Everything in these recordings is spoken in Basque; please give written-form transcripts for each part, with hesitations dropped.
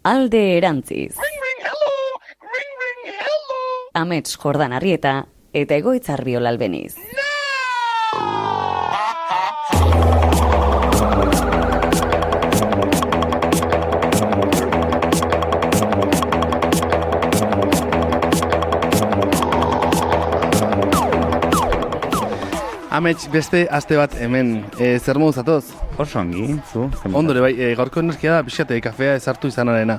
alde erantziz. Ring, ring, hello! Ring, ring, hello! Amets Jordan Arrieta eta Egoitzar Biola Albeniz. Amets, beste aste bat hemen, zer moduz zatoz? Oso ongi, zu? Ondore, bai, gaurko energia da pixate kafea ezartu izanarena.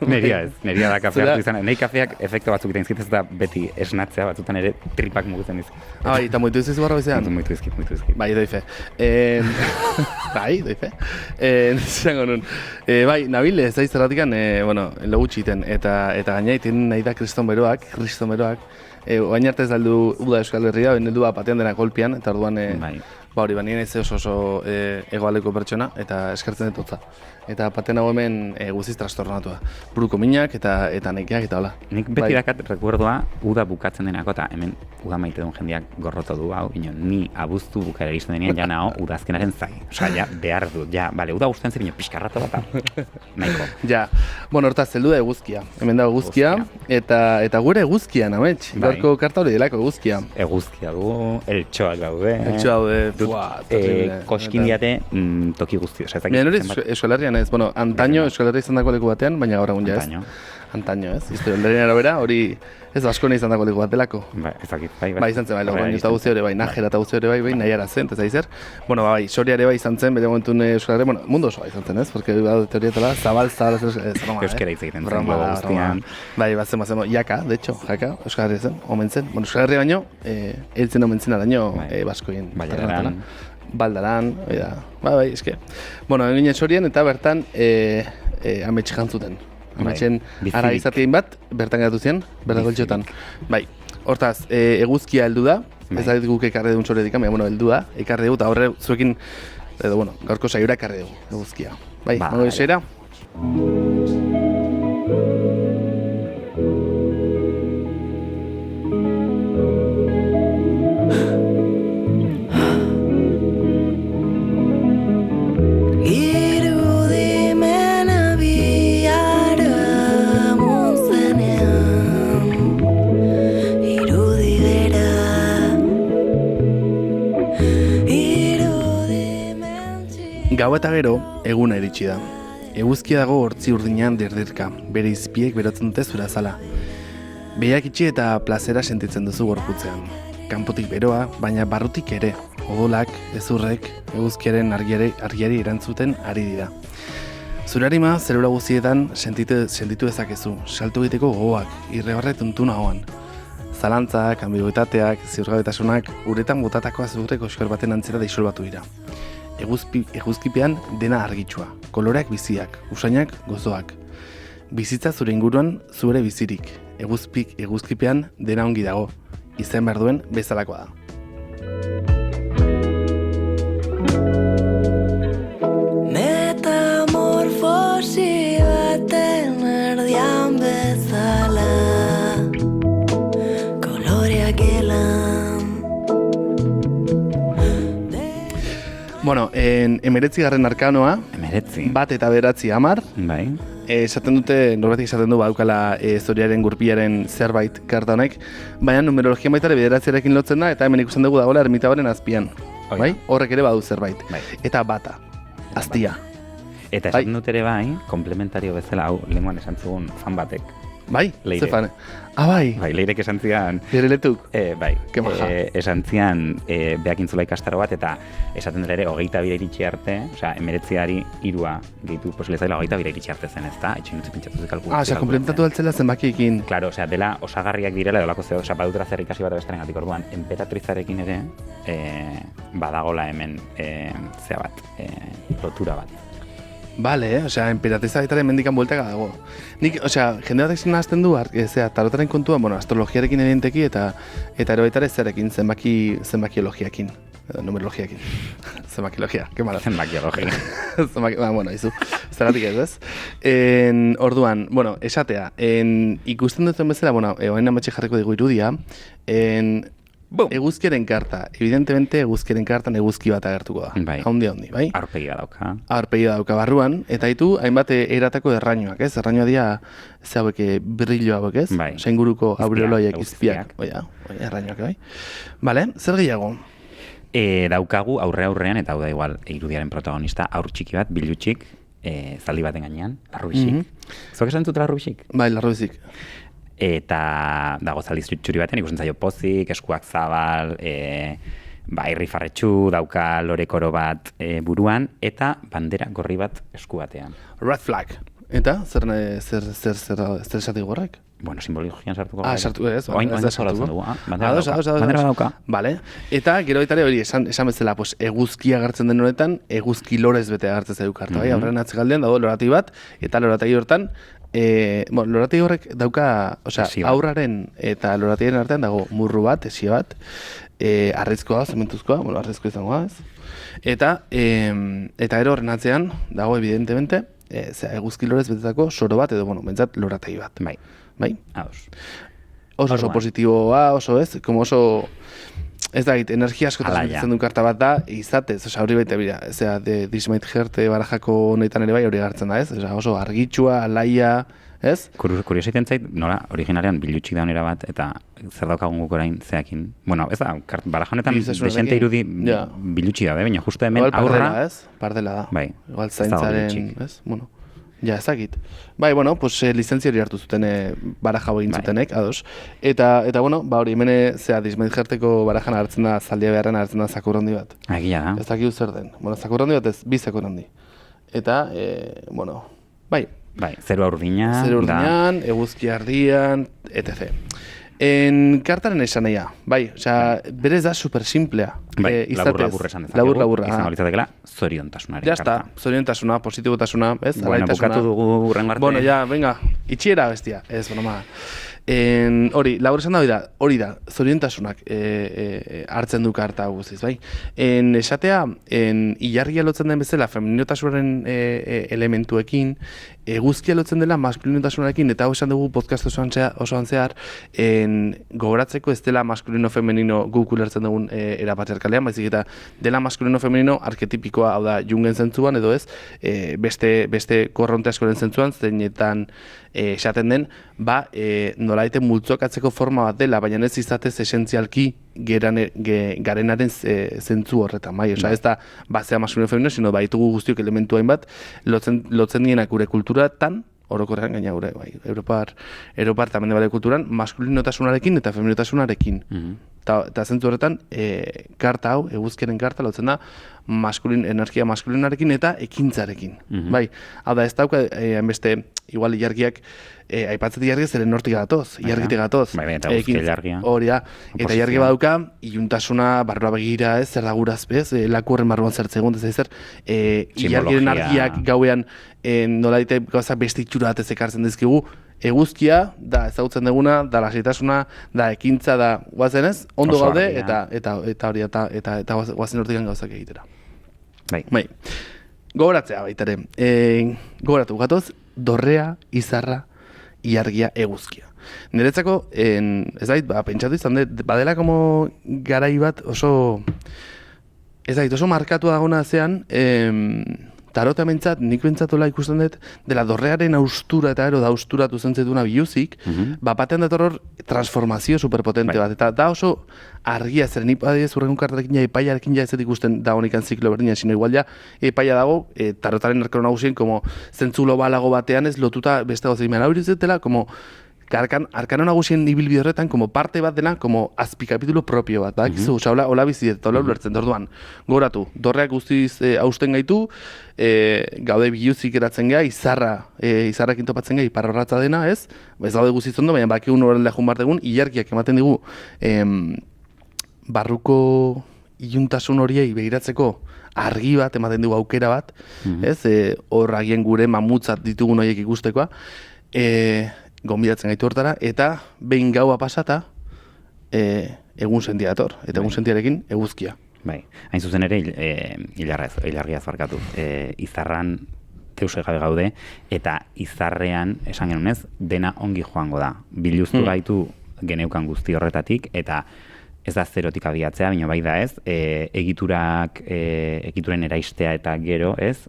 Neria da kafea hartu izan. Nei kafeak efektu batzuk iten izkit ez da beti esnatzea, batzutan ere tripak mugutzen dizkit. Bai, eta moitu izizu barra bizean? Moitu izkit. Bai, doife. Bai, doife. Zango nun. Bai, nabile, ez da izterratikan, logu txiten, eta gaina iten nahi da kriston beroak. Oain arte ez daldu Uda Euskal Herria, baina heldu patean dena kolpian, eta orduan, hori, nien ez oso egoaleko pertsona, eta eskertzen dut hotza. Eta paten hau hemen guztiz trastornatua. Buruko minak eta nekeak eta hola. Nik beti dakat rekuerdoa Uda bukatzen denako, eta hemen Uda maite duen jendeak gorroto du, hau, ni abuztu bukaera iristen denean, ja naho, udazkenaren zai. Osa, ja, behar dut, ja, bale, Uda guztien zer, pixkarrato bat, nahiko. Ja, hortaz, zeldu da eguzkia. Hemen dago eguzkia, eta gure eguzkia, namets. Gaurko karta hori delako eguzkia. Eguzkia du, eltxoak daude. Eltxoak Koskin diate toki guzti, osa, ezakit. Hori Euskal Herrian ez, antaño Euskal Herria izan dako leku batean, baina gaur egun ja ez. Antaño ez, historialdarien arabera, hori ez askone izan dako leku bat delako. Ezakit, bai. Bai, izan zen, bai, logoan eta guzti hori, bai, Najera eta guzti hori, bai, nahi ara zen, ez aizer. Bai, Soria ere bai izan zen, bere momentun Euskal Herria, mundu oso izan zen ez, porque teorietala, zabal, Euskara hitz egiten zen, guztian. Bai, bazen, jaka, de hecho, Euskal Herria zen, omen zen. Euskal Herria baino, heltzen omen zen araño baskoien. Baldaran, bai, eske. Egin Sorien eta bertan amets jantzuten. Ametsen ara izatein bat, bertan geratu ziren, berdagoltxotan. Bai, hortaz, eguzkia heldu da, ez da guk ekarri dugun Soria dikan, heldu da, ekarri dugu, eta horre zuekin, gaurko saiura ekarri dugu, eguzkia. Bai, nago esera? Gau eta gero, eguna iritsi da. Eguzkia dago hortzi urdinean dirdirka, bere izpiek berotzen dute zura azala. Behiak itxi eta plazera sentitzen duzu gorputzean. Kanpotik beroa, baina barrutik ere, odolak, ezurrek, eguzkiaren argiari erantzuten ari dira. Zure harima, zerura guztietan sentitu dezakezu, saltu egiteko gogoak, irrebarre tuntuna hoan. Zalantzak, ambiguitateak, ziurgabetasunak, uretan botatako azurreko oskar baten antzera disolbatu dira. Eguzkipean dena argitsua, koloreak biziak, usainak gozoak. Bizitza zure inguruan zure bizirik, eguzkipean dena ongi dago, izen behar duen bezalakoa da. Metamorfosi baten erdian bezala, koloreak elan. Emeretzigarren arkanoa, bat eta beratzi 10, bai. Esaten dute, norbatik esaten du badukala zoriaren gurpilaren zerbait karta honek, baina numerologia baita ere bederatziarekin lotzen da, eta hemen ikusten dugu dagoela ermitabaren azpian. Bai? Horrek ere badu zerbait. Eta bata, aztia. Eta esaten dut ere bai, komplementario bezala, hau lenguan esan zugun fan batek. Bai? Leire. Zefan? Bai. Bai, Leirek esan zian... Leretuk? Bai. Kemaja. Esan zian beak intzula ikastaro bat, eta esaten dut ere 22 iritsi arte, osea, 19ari 3 gehitu posilezaila 22 iritsi arte zen, ezta? Etxin utzi pintzatu zekalku. Osea, komplementatu altzela zenbakiekin. Claro, osea, dela osagarriak direla edolako zeo, osea, badutera zer ikasi bat bestaren gatik orduan, emperatrizarekin ere badagola hemen zea bat, lotura bat. Bale, osea, emperatriza baitaren mendikan bueltaka dago. Nik, osea, jende batek zin nahazten du, tarotaren kontua, astrologiarekin evidenteki eta ero baitare zerekin, zenbakiologiakin. Numerologiakin. Zenbakiologia, ke malo. Zenbakiologia. Izu, zeratik ez? Orduan, esatea, ikusten duten bezala, oain amatxe jarriko digu irudia, Bum! Eguzkiaren karta. Evidentemente, eguzkiaren kartan eguzki bat agertuko da. Bai. Haundi, bai? Aurpegi bat dauka. Aurpegia dauka barruan, eta ditu hainbat eratako errainoak, ez? Errainoa dira, ze hauek, brillo hauek, ez? Bai. Sainguruko aureoloiak izpiak. izpiak. Errainoak, bai? Bale, zer gehiago? Daukagu aurrean, eta hau da igual, irudiaren protagonista, aur txiki bat, bilutxik, zaldi baten gainean, larrubixik. Zuek esan zutela larrubixik? Bai, larrubizik. Eta dago zaldi txuri baten, ikusten zaio pozik, eskuak zabal, irri farretxu, dauka lorekoro bat buruan, eta bandera gorri bat esku batean. Red flag. Eta, zer esate gorrek? Bueno, simbologian sartuko. Sartu ez. Oin sartuko dugu. Bandera dauka. Vale. Eta gero baita ere hori esan bezala, pues, eguzki agertzen den honetan, eguzki lorez bete agertzen zaigu karta, bai? Aurrean atzegaldean dago lorategi bat, eta lorategi hortan, lorategi horrek dauka, aurraren eta lorategiaren artean dago murru bat, esia bat, arrizkoa, zementuzkoa, arrizkoa izango da, ez? Eta ero horren atzean dago, evidentemente, eguzki lorez betetako soro bat, edo, bentsat, lorategi bat. Bai? Ados. Oso positiboa, oso ez, como oso, ez da, energia asko transmititzen duen karta bat da, izatez, hori baita bira, de Dismait Gerte barajako honetan ere bai hori gartzen da, ez? Oso argitsua, alaia, ez? Kuriositen zait, nola, originalean bilutxik daunera bat, eta zer daukagun guk orain zeakin. Bueno, ez da, baraja honetan desente irudi bilutxik daude, baina justu hemen aurra... Pardela da. Bai. Igual zaintzaren, ez? Bueno. Ja, ezakit. Bai, pues lizentzia hori hartu zuten baraja egin zutenek, ados. Eta hori, hemen Dismait Gerteko barajan hartzen da, zaldia beharren hartzen da zakurrondi bat. Egia da. Ez dakit zer den. Zakurrondi bat ez, bi zakurrondi. Eta, bai. Bai, zeru urdinan. Zeru urdinan, eguzki ardian, etc. Kartaren esan naia, bai, berez da super simplea. Bai, labur-laburra esan dezakegu. Labur-laburra. Izango litzatekela, zoriontasunaren karta. Ya está, zoriontasuna, positibotasuna, ez? Bueno, bukatu dugu urrengo arte. Bueno, ya, venga, itxiera bestia, ez, broma. Hori, labur esan da, hori da, zoriontasunak hartzen du karta guztiz, bai? Esatea, ilargia lotzen den bezala, femininotasunaren elementuekin, eguzkia lotzen dela maskulinotasunarekin, eta hau esan dugu podcast osoan zehar, gogoratzeko ez dela maskulino-femenino guk ulertzen dugun era patriarkalean, baizik eta dela maskulino-femenino arketipikoa, hau da, Jungen zentzuan, edo ez, beste korronte askoren zentzuan, zeinetan esaten den, nolaite multzokatzeko forma bat dela, baina ez izatez esentzialki garenaren zentzu horretan, bai? Osa, ez da, bazea maskulino-femenino, sino baitugu guztiok elementu hainbat, lotzen dienak gure kulturatan, orokorrean gaina gure, bai, Europar tamen bale kulturan, maskulinotasunarekin eta feminotasunarekin. Eta zentzu horretan, karta hau, eguzkiaren karta, lotzen da, energia maskulinarekin eta ekintzarekin. Bai, hau da, ez dauka, hainbeste, igual ilargiak, aipatzet ilargia zeren nortik gatoz, ilargitik gatoz. Bai, eta eguzki ilargia. Hori da, eta ilargia badauka, iluntasuna, barroa begira, ez, zer da gurazpez, laku horren barruan zertzegun, ez zer, ilargiren argiak gauean, nola dite gauzak beste itxura batez ekartzen dizkigu, eguzkia, da ezagutzen duguna, da lasaitasuna, da ekintza, da guazen ez, ondo gaude, eta hori, eta guazen hortikan gauzak egitera. Bai. Gogoratzea baitare. Gogoratu gatoz, dorrea, izarra, ilargia, eguzkia. Niretzako, ez dait, pentsatu izan dut, badela como garai bat oso, ez dait, oso markatu dagona zean, tarota mentzat, nik bentsatola ikusten dut, dela dorrearen austura eta ero da austuratu zentzetuna biluzik, batean dator hor transformazio superpotente bat, eta da oso argia zeren ipadez urrengun kartarekin ja epaiarekin ja ez ikusten da honikan ziklo berdina, sino igual ja epaia dago, tarotaren arkero nagusien, como zentzu globalago batean ez lotuta beste gauzein behar, hau irizetela, como arkano nagusien ibilbide horretan, como parte bat dela, como azpikapitulo propio bat, da? Gizu, hola bizidet, hola ulertzen, orduan, goratu, dorreak guztiz hausten gaitu, gaude biluzik eratzen geha, izarrakin topatzen geha, iparrorratza dena, ez? Ez gaude guztiz ondo, baina bakigun horren lehun bartegun, ilargiak ematen digu, barruko iluntasun horiei behiratzeko argi bat, ematen dugu aukera bat, ez? Hor agien gure mamutzat ditugun horiek ikustekoa, gonbidatzen gaitu hortara, eta behin gaua pasata, egun sentia dator, eta egun sentiarekin eguzkia. Bai, hain zuzen ere, ilargia zarkatu. Izarran deuse gabe gaude, eta izarrean, esan genunez, dena ongi joango da. Biluztu gaitu geneukan guzti horretatik, eta ez da zerotik abiatzea, baina bai da ez, egituren eraistea eta gero ez,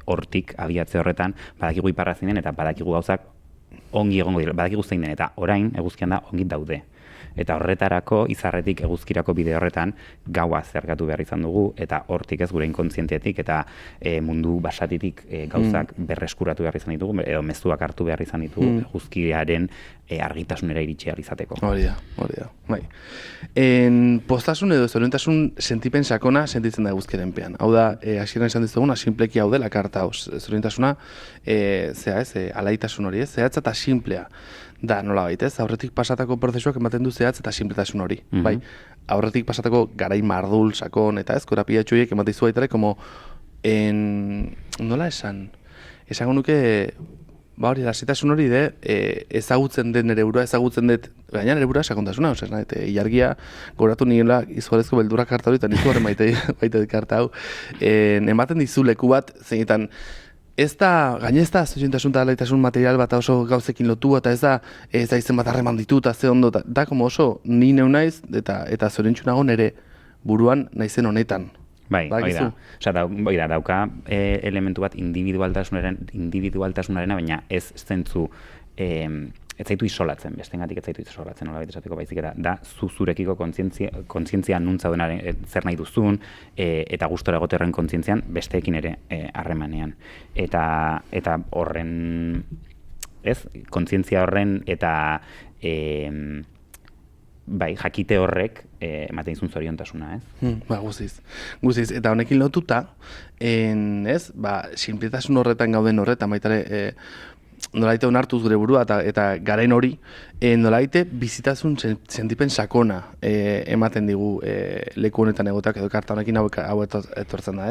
hortik abiatze horretan, badakigu iparra zein den eta badakigu gauzak ongi egongo dira, badakigu zein den, eta orain eguzkian da ongi daude. Eta horretarako, izarretik eguzkirako bide horretan, gaua zergatu behar izan dugu, eta hortik ez gure inkontzientetik, eta mundu basatitik gauzak berreskuratu behar izan ditugu, edo mezuak hartu behar izan ditugu, eguzkiaren argitasunera iritsi ahal izateko. Hori da. Bai. Postasun edo zoriontasun sentipen sakona sentitzen da eguzkiaren pean. Hau da, hasieran esan dizuguna, sinpleki hau dela karta hau. Zoriontasuna, alaitasun hori, zehatza eta simplea. Da, nola baita, aurretik pasatako prozesuak ematen du zehatz eta simpletasun hori. Bai, aurretik pasatako garai mardul, sakon, eta korapilatxo horiek ematen zu baitare, nola esan? Esango nuke, hori, lasitasun hori ezagutzen den nere burua, ezagutzen dut, baina nere burua sakontasuna, ilargia goratu niela izugarezko beldurra karta hori, eta nizugarren baita karta hau, ematen dizu leku bat, zeinetan, ez da zoriontasun eta alaitasun material bat oso gauzekin lotu, eta ez da izen bat harreman ditu, eta ze ondo, da como oso ni neu naiz, eta zoriontsunago nere buruan naizen honetan. Bai, dauka elementu bat individualtasunarena, baina ez zentzu, ez zaitu isolatzen, bestengatik ez zaitu isolatzen, nola esateko baizik da zurekiko kontzientzia nuntzauden zer nahi duzun, eta gustora egoterren kontzientzian besteekin ere harremanean. Eta horren, kontzientzia horren eta jakite horrek ematen izun zoriontasuna, Guziz, eta honekin lotuta, sinpletasun horretan gauden horretan, baitare, nolaite onartuz gure burua eta garen hori, nolaite bizitasun sentipen sakona ematen digu leku honetan egoteak edo karta honekin hau etortzen da,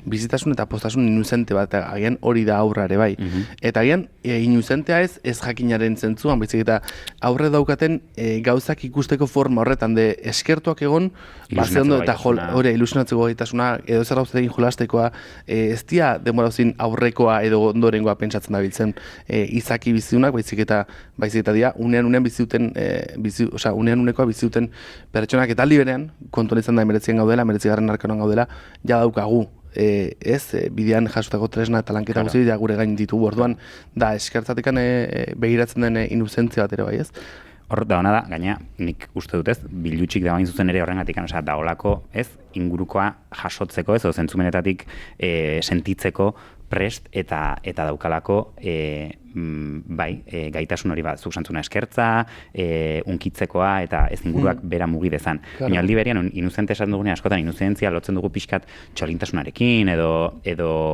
bizitasun eta postasun inuzente bat, agian hori da aurra ere bai. Eta agian inuzentea ez jakinaren zentzuan, baizik eta aurre daukaten gauzak ikusteko forma horretan, eskertuak egon, eta ilusionatzeko gaitasuna, edo zer gauzatekin jolastekoa, ez dia demorauzin aurrekoa edo ondorengoa pentsatzen da biltzen izaki bizidunak, baizik eta dira, unean unekoa bizi duten pertsonak eta aldi berean, kontuan izan da 19 gaudela, 19. arkaroan gaudela, ja daukagu, bidean jasotako tresna eta lanketa guzti gure gain ditugu, orduan, da eskertzatekan begiratzen den inuzentzia bat ere bai, ez? Hor, da hona da, gaina, nik uste dut ez, bilutxik da bain zuzen ere horrengatik, da holako, ingurukoa jasotzeko, edo zentzumenetatik sentitzeko prest eta daukalako gaitasun hori zuk santzuna eskertza, unkitzekoa eta ez inguruak bera mugi dezan. Baina aldi berian, inuzente esan dugunean askotan, inuzentzia lotzen dugu pixkat txolintasunarekin edo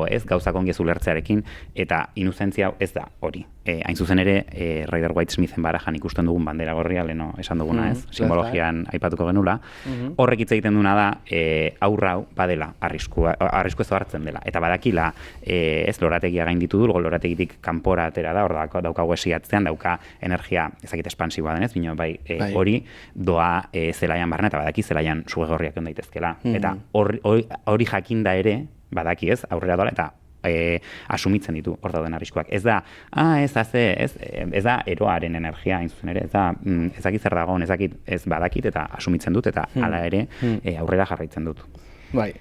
ez gauzak ongi ez ulertzearekin, eta inuzentzia ez da hori. Hain zuzen ere, Ryder White Smithen barajan ikusten dugun bandera gorria, leno esan duguna ez, simbologian aipatuko genula. Horrek hitz egiten duna da, aurrau badela, arrisku ez hartzen dela. Eta badakila, ez lorategia gainditu du, lorategitik kanpora atera da, hor daukagu esiatzean, dauka energia ezakit espansiboa denez, bino hori doa zelaian barna, eta badaki zelaian sugegorriak egon daitezkela. Eta hori jakinda ere, badaki ez, aurrera dola, eta asumitzen ditu hor dauden arriskuak. Ez da, ez da eroaren energia, hain zuzen ere, ez dakit zer dagoen, ez badakit, eta asumitzen dut, eta hala ere aurrera jarraitzen dut. Bai,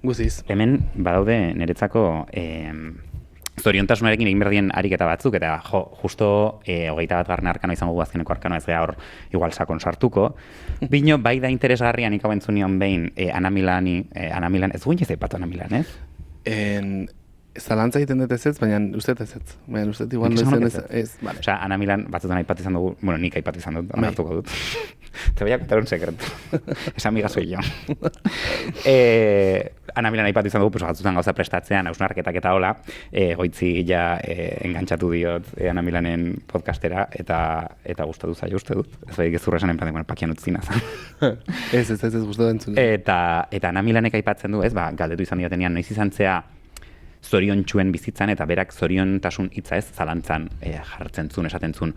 guziz. Hemen badaude niretzako zoriontasunarekin egin berdien ariketa batzuk, eta justo 21. arkanoa izango gu azkeneko arkanoa ez gara hor igual sakon sartuko. Bino, bai da interesgarria nik hau entzunion behin Ana Milan, ez guen jezepatu Ana Milan, ez? Zalantza egiten dut ez, baina uste ez. Baina uste igual ez. Osa, Ana Milan batzutan aipatu izan dugu, bueno, nik aipatu izan dut, onartuko dut. Te voy a contar un secreto. Esa amiga soy yo. Ana Milan aipatu izan dugu, batzutan gauza prestatzean, hausnarketak eta hola, goitzi ja engantzatu diot Ana Milanen podcastera, eta gustatu zaio uste dut. Ez bai gezurra esan enplantik, bueno, pakian utzina zan. Ez gustatu entzun. Eta Ana Milanek aipatzen du, ez, galdetu izan diotenean, noiz izan zea zoriontxuen bizitzan, eta berak zoriontasun hitza ez zalantzan jartzen zuen, esaten zuen.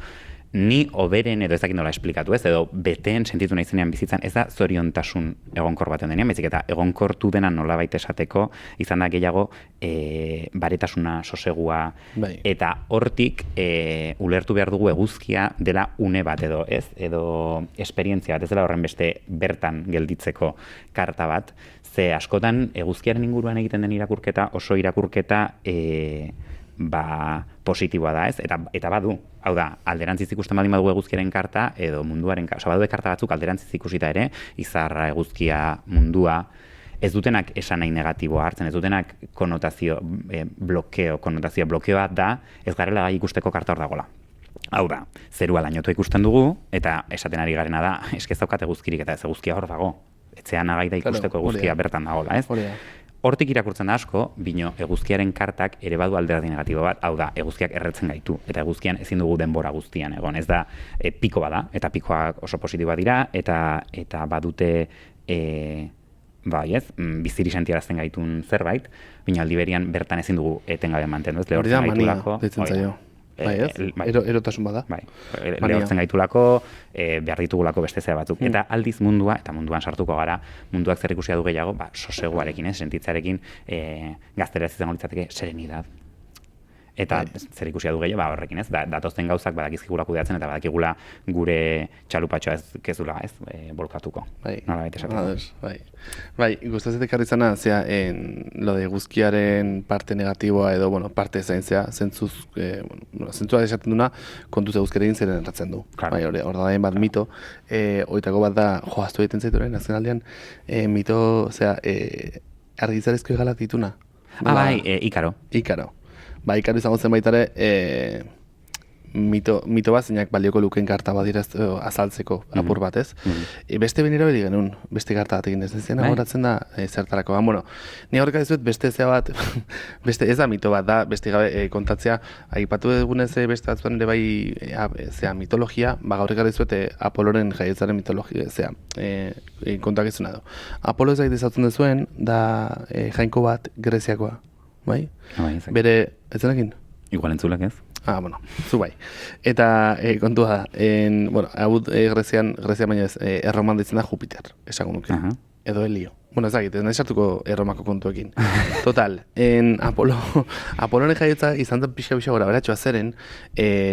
ni oberen edo ez dakit nola esplikatu ez, edo beteen sentitu nahi zenean bizitzan, ez da zoriontasun egonkor baten denean, baizik eta egonkortu dena nolabait esateko, izan da gehiago baretasuna, sosegua, Bai. eta hortik ulertu behar dugu eguzkia dela une bat edo, ez? Edo esperientzia bat, ez dela horren beste bertan gelditzeko karta bat, ze askotan eguzkiaren inguruan egiten den irakurketa, oso irakurketa positiboa da, ez? Eta badu, hau da, alderantziz ikusten baldin badugu eguzkiaren karta, edo munduaren karta, badu karta batzuk alderantziz ikusita ere, izarra, eguzkia, mundua, ez dutenak esan nahi negatiboa hartzen, ez dutenak konotazio blokeoa da, ez garela gai ikusteko karta hor dagoela. Hau da, zerua lainotua ikusten dugu, eta esaten ari garena da, eskez daukat eguzkirik, eta ez eguzkia hor dago. Etzean nagai da ikusteko eguzkia bertan dagoela, ez? Hortik irakurtzen da asko, bino eguzkiaren kartak ere badu alderdi negatibo bat, hau da, eguzkiak erretzen gaitu, eta eguzkian ezin dugu denbora guztian egon, ez da, piko bada, eta pikoak oso positiboa dira, eta badute, bai ez, biziri sentiarazten gaitun zerbait, bino aldi berian bertan ezin dugu etengabe mantendu, ez lehortzen gaitulako. Deitzen zaio. Bai, ez? Erotasun bada. Bai, lehortzen gaitulako, behar ditugulako beste zera batzuk. Eta aldiz mundua, eta munduan sartuko gara, munduak zer ikusia du gehiago, soseguarekin, sentitzarekin, gaztera ez izango litzateke serenidad. Eta zer ikusia du gehiago, horrekin ez, datozten gauzak badakizkigula kudeatzen, eta badakigula gure txalupatxoa ez kezula, ez, bolkatuko. Nola baita esateko. Bai, gustatzen ekarri zana, zea, lo de guzkiaren parte negatiboa edo, parte zaintzea, zentzua esaten duna, kontuz eguzkiarekin zeren erratzen du. Bai, hor da bat mito, oitako bat da, aztu egiten zaituren, azken aldean, mito, zea, argizarezko egalak dituna. Bai, Ikaro. Ikaro. Ba, Ikaro izango zen baitare, mito bat zeinak balioko luken karta bat dira azaltzeko apur bat, ez? Beste benera beri genuen, beste karta bat egin ez zen, agoratzen da zertarako. Ni horreka dizuet beste zea bat, beste ez da mito bat da, beste gabe kontatzea, aipatu egunez beste batzuan ere bai zea mitologia, gaur ekarri dizuet Apoloren jaietzaren mitologia, zea, kontak ez du. Apolo ez gaite zautzen dezuen, da jainko bat Greziakoa, bai? Bere, ez zenekin? Igual entzulak ez? Zu bai. Eta kontua da, hau Grezia baina ez, erroman ditzen da Jupiter, esango nuke. Edo Helio. Ez dakit, ez nahi sartuko erromako kontuekin. Total, Apoloren jaiotza izan zen pixka gora beratxoa zeren,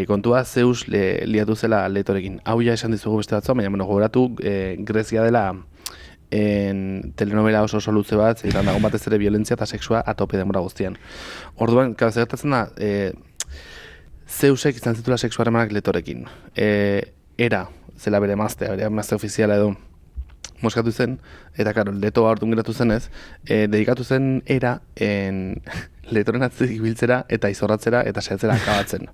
kontua Zeus liatu zela Letorekin. Hau ja esan dizugu beste batzua, baina gogoratu Grezia dela telenovela oso luze bat, izan dagoen batez ere violentzia eta sexua atope denbora guztian. Orduan, gertatzen da, Zeusek izan zitula sexu harremanak Letorekin. Era, zela bere emazte ofiziala edo, moskatu zen, eta karo, Letoa orduan geratu zenez, dedikatu zen era Letoren atzik biltzera eta izorratzera eta saiatzera akabatzen.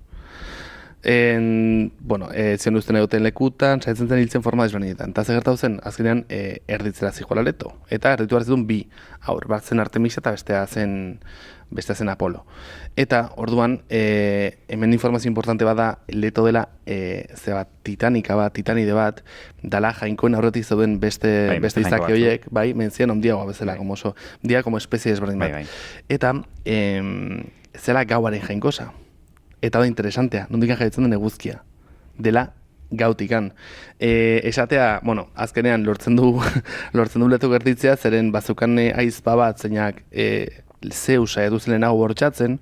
Zion duzten egoten lekutan, saiatzen zen hiltzen forma desberdinetan. Eta gertatu zen, azkenean erditzera zijoala Leto. Eta erditu hartzen bi aur, bat zen Artemisa eta bestea zen Apolo. Eta orduan, hemen informazio importante bada, Leto dela titanide bat, dala jainkoen aurretik zauden beste izaki horiek, bai, menzian ondiagoa bezala, como espezie desberdin bat. Eta, zela gauaren jainkosa. Eta da interesantea, nondik jaitzen den eguzkia. Dela gautikan. Esatea, azkenean lortzen du Leto gertitzea, zeren bazukan aizpa bat zeinak Zeusa eduzen lehenago bortxatzen,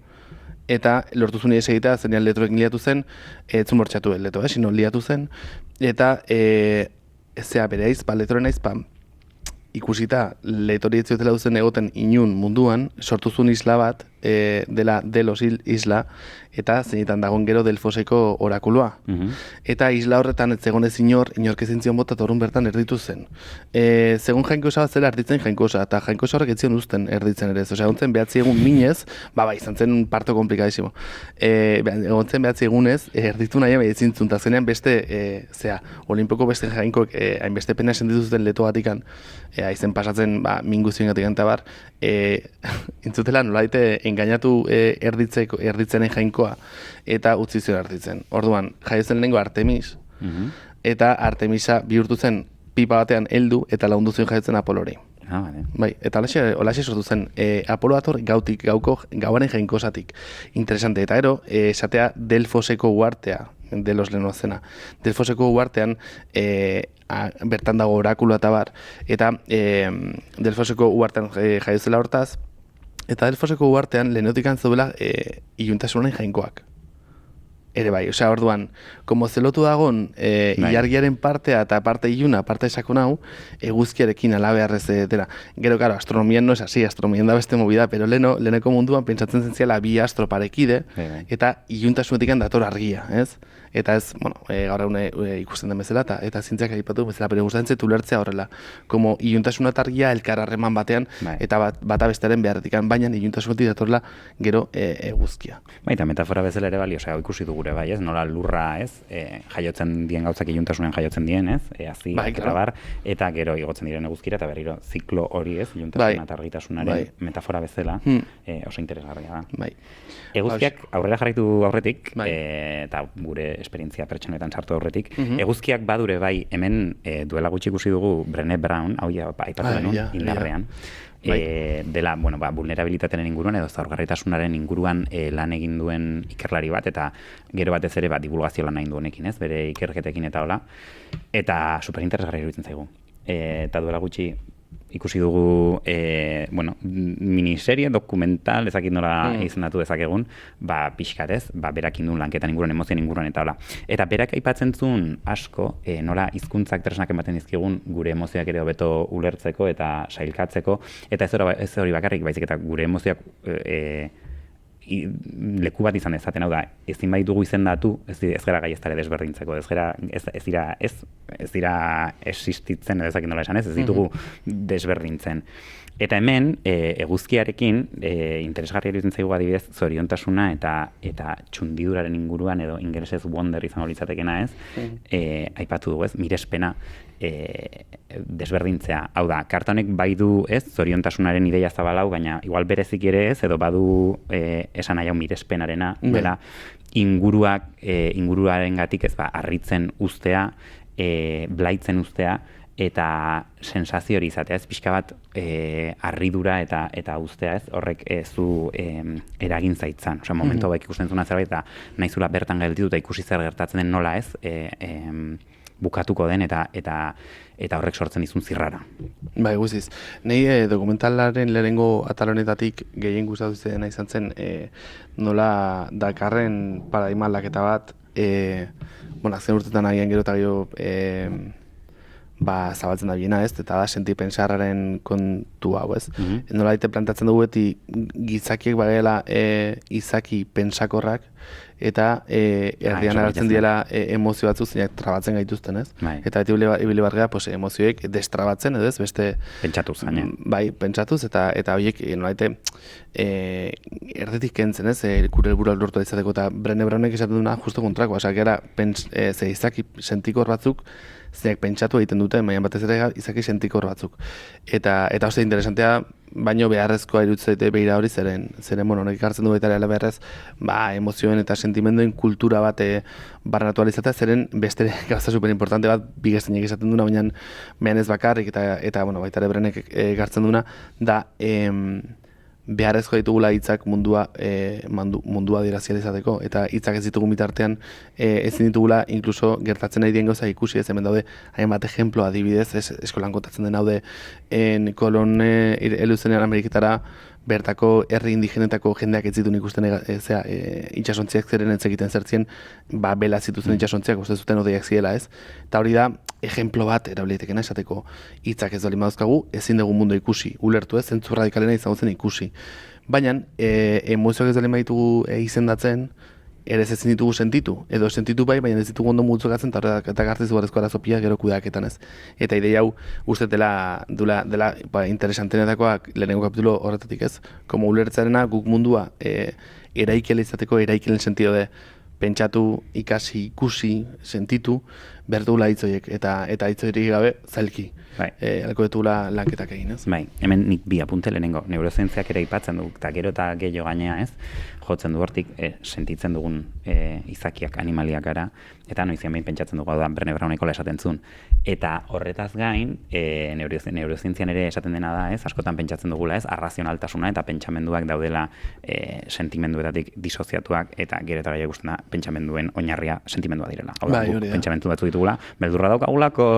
eta lortu zuen egitea, zenean Letorekin liatu zen, etzun bortxatu Leto, sino liatu zen, eta zea bere aizpa, Letoren aizpa, ikusita Letori etziotela duzen egoten inun munduan, sortu zuen isla bat, dela Delos isla, eta zeinetan dagoen gero Delfoseko orakuloa. Eta isla horretan ez zegoen ez inork ezin zion bota, eta horren bertan erditu zen. Segun jainkosa bat zela erditzen jainkosa, eta jainkosa horrek ez zion uzten erditzen ere. Osea, egontzen behatzi egun minez, izan zen parto komplikadísimo. Egontzen behatzi egunez, erditu nahi ezin zuen, eta zenean beste, Olimpoko beste jainkoek, hainbeste pena sentitu zuten Leto batikan, aizen pasatzen minguzioen gatikan eta bar, intzutela nolaite engainatu erditzenen jainkoa eta utzi zion erditzen. Orduan, jaiotzen lehenengo Artemis, eta Artemisa bihurtu zen pipa batean heldu eta lagundu zion jaiotzen Apolori. Bai, eta holaxe sortu zen, Apolo ator gauaren jainkosatik. Interesante, eta esatea Delfoseko uartea, de los Lenoscena. Delfoseko uhartean, bertan dago orakula eta bar, eta Delfoseko uhartean jaio zela hortaz, eta Delfoseko uhartean lehenotikan zeudela iluntasunaren jainkoak. Ere bai, osea, orduan, como zelotu dagon ilargiaren partea eta parte iluna, parte sakon hau, eguzkiarekin alabearrez dela. Gero, claro, astronomian no es así, astronomian da beste movida, pero leheneko munduan pentsatzen zentziala bi astro parekide, eta iluntasunetik dator argia, ez? Eta ez, bueno, gaur egun ikusten den bezala, eta zientziak aipatu bezala, pero gustatzen zait ulertzea horrela, como iluntasuna eta argia elkar harreman batean, eta bata bestearen beharretik, baina iluntasunetik datorla gero eguzkia. Eta metafora bezala ere bali, osea, ikusi du gure bai, ez? Nola lurra, ez? Jaiotzen dien gauzak iluntasunen jaiotzen dien, ez? Hazi, bar, eta gero igotzen diren eguzkira, eta berriro ziklo hori, ez? Iluntasuna eta argitasunaren metafora bezala, oso interesgarria da. Eguzkiak aurrera jarraitu aurretik, eta gure esperientzia pertsonetan sartu aurretik, eguzkiak badure bai, hemen duela gutxi ikusi dugu Brené Brown, hau ja, aipatu denun, indarrean, dela, bueno, vulnerabilitatearen inguruan edo zaurgarritasunaren inguruan lan egin duen ikerlari bat, eta gero batez ere divulgazio lan egin duenekin, ez, bere ikerketekin eta hola, eta superinteresgarria iruditzen zaigu. Eta duela gutxi ikusi dugu, bueno, miniserie, dokumental, ezakit nola izendatu dezakegun, pixkatez, berak induen lanketan inguruan, emozioen inguruan eta hola. Eta berak aipatzen zuen asko, nola hizkuntzak tresnak ematen dizkigun gure emozioak ere hobeto ulertzeko eta sailkatzeko, eta ez hori bakarrik, baizik eta gure emozioak leku bat izan dezaten, hau da, ezin baitugu izendatu, ez gara gai ez dara desberdintzeko, ez dira existitzen, edo ezakit nola esan ez ditugu desberdintzen. Eta hemen, eguzkiarekin, interesgarria iruditzen zaigu adibidez, zoriontasuna eta txundiduraren inguruan, edo ingelesez wonder izango litzatekena ez, aipatu dugu ez, mirespena, desberdintzea. Hau da, karta honek bai du ez, zoriontasunaren ideia zabalau, baina igual berezik ere ez, edo badu esan nahi hau mirespenarena, dela inguruaren gatik ez, harritzen ustea, blaitzen ustea, eta sensazio hori izatea, ez, pixka bat harridura eta ustea, ez, horrek zu eragin zaitzan. Osea, momentu hauek ikusten zuna zerbait, eta nahizula bertan gelditu eta ikusi zer gertatzen den nola, ez, bukatuko den eta horrek sortzen dizun zirrara. Bai, guztiz. Nei dokumentalaren lehenengo atal honetatik gehien gustatu zidana izan zen nola dakarren paradigma aldaketa bat, azken urtetan agian gero eta gehiago zabaltzen da biena, ez? Eta da sentipensarraren kontu hau, ez? Nola daite plantatzen dugu beti gizakiek bagela izaki pensakorrak, eta erdian agertzen diela emozio batzu zeinak trabatzen gaituzten, ez? Eta beti ibili bargea emozioek destrabatzen, edo ez? Beste pentsatuz, gaina. Bai, pentsatuz, eta horiek nola daite erdetik kentzen, ez? Gure helburua lortu izateko, eta Brené Brownek esaten duena justo kontrako, osea, gara ze izaki sentikor batzuk zeinak pentsatu egiten dute, baina batez ere izaki sentikor batzuk. Eta oso interesantea, baino beharrezkoa iruditzen behira hori zeren honek hartzen du baita ere beharrez, emozioen eta sentimenduen kultura bat barnatu alizatea, zeren beste gauza superimportante bat bigestenek esaten duna, baina ez bakarrik, eta baita ere Brenek gartzen duna, da beharrezko ditugula hitzak mundua adierazia izateko, eta hitzak ez ditugu bitartean ezin ditugula inkluso gertatzen nahi dien gauza ikusi, ez hemen daude hainbat ejemplo adibidez, eskolan kontatzen den daude kolon eluzenean Ameriketara bertako herri indigenetako jendeak ez zituen ikusten itxasontziak zeren ez egiten zertzien, bela zituzen itxasontziak uste zuten odeiak ziela, ez? Eta hori da, ejemplo bat erabilitekena esateko hitzak ez bali maduzkagu, ezin dugu mundu ikusi, ulertu ez, zentzu radikalena izango zen ikusi. Baina, emozioak ez bali baditugu izendatzen, ere ez ezin ditugu sentitu, edo sentitu bai, baina ez ditugu ondo multzokatzen, eta gartez zugarrezko arazopia gero kudeaketan ez. Eta ideia hau uste dela interesantenetakoak lehenengo kapitulo horretatik ez, como ulertzarena guk mundua eraikela izateko, eraikelen sentido de pentsatu, ikasi, ikusi, sentitu, bertula hitzoiek, eta hitzoirik gabe zailki. Bai. Alko ditula lanketak egin, ez? Bai, hemen nik bi apunte lehenengo, neurozientziak ere aipatzen du, eta gero eta gehiago gainea ez, jotzen du hortik, sentitzen dugun izakiak, animaliak gara, eta noizian behin pentsatzen dugu, da Brené Brownekola esaten zuen. Eta horretaz gain, neurozientzian ere esaten dena da, ez, askotan pentsatzen dugula, ez, arrazionaltasuna eta pentsamenduak daudela sentimenduetatik disoziatuak, eta gero eta gehiago ikusten da, pentsamenduen oinarria sentimendua direla. Hau da, Bai, pentsamendu batzu ditugula, beldurra daukagulako,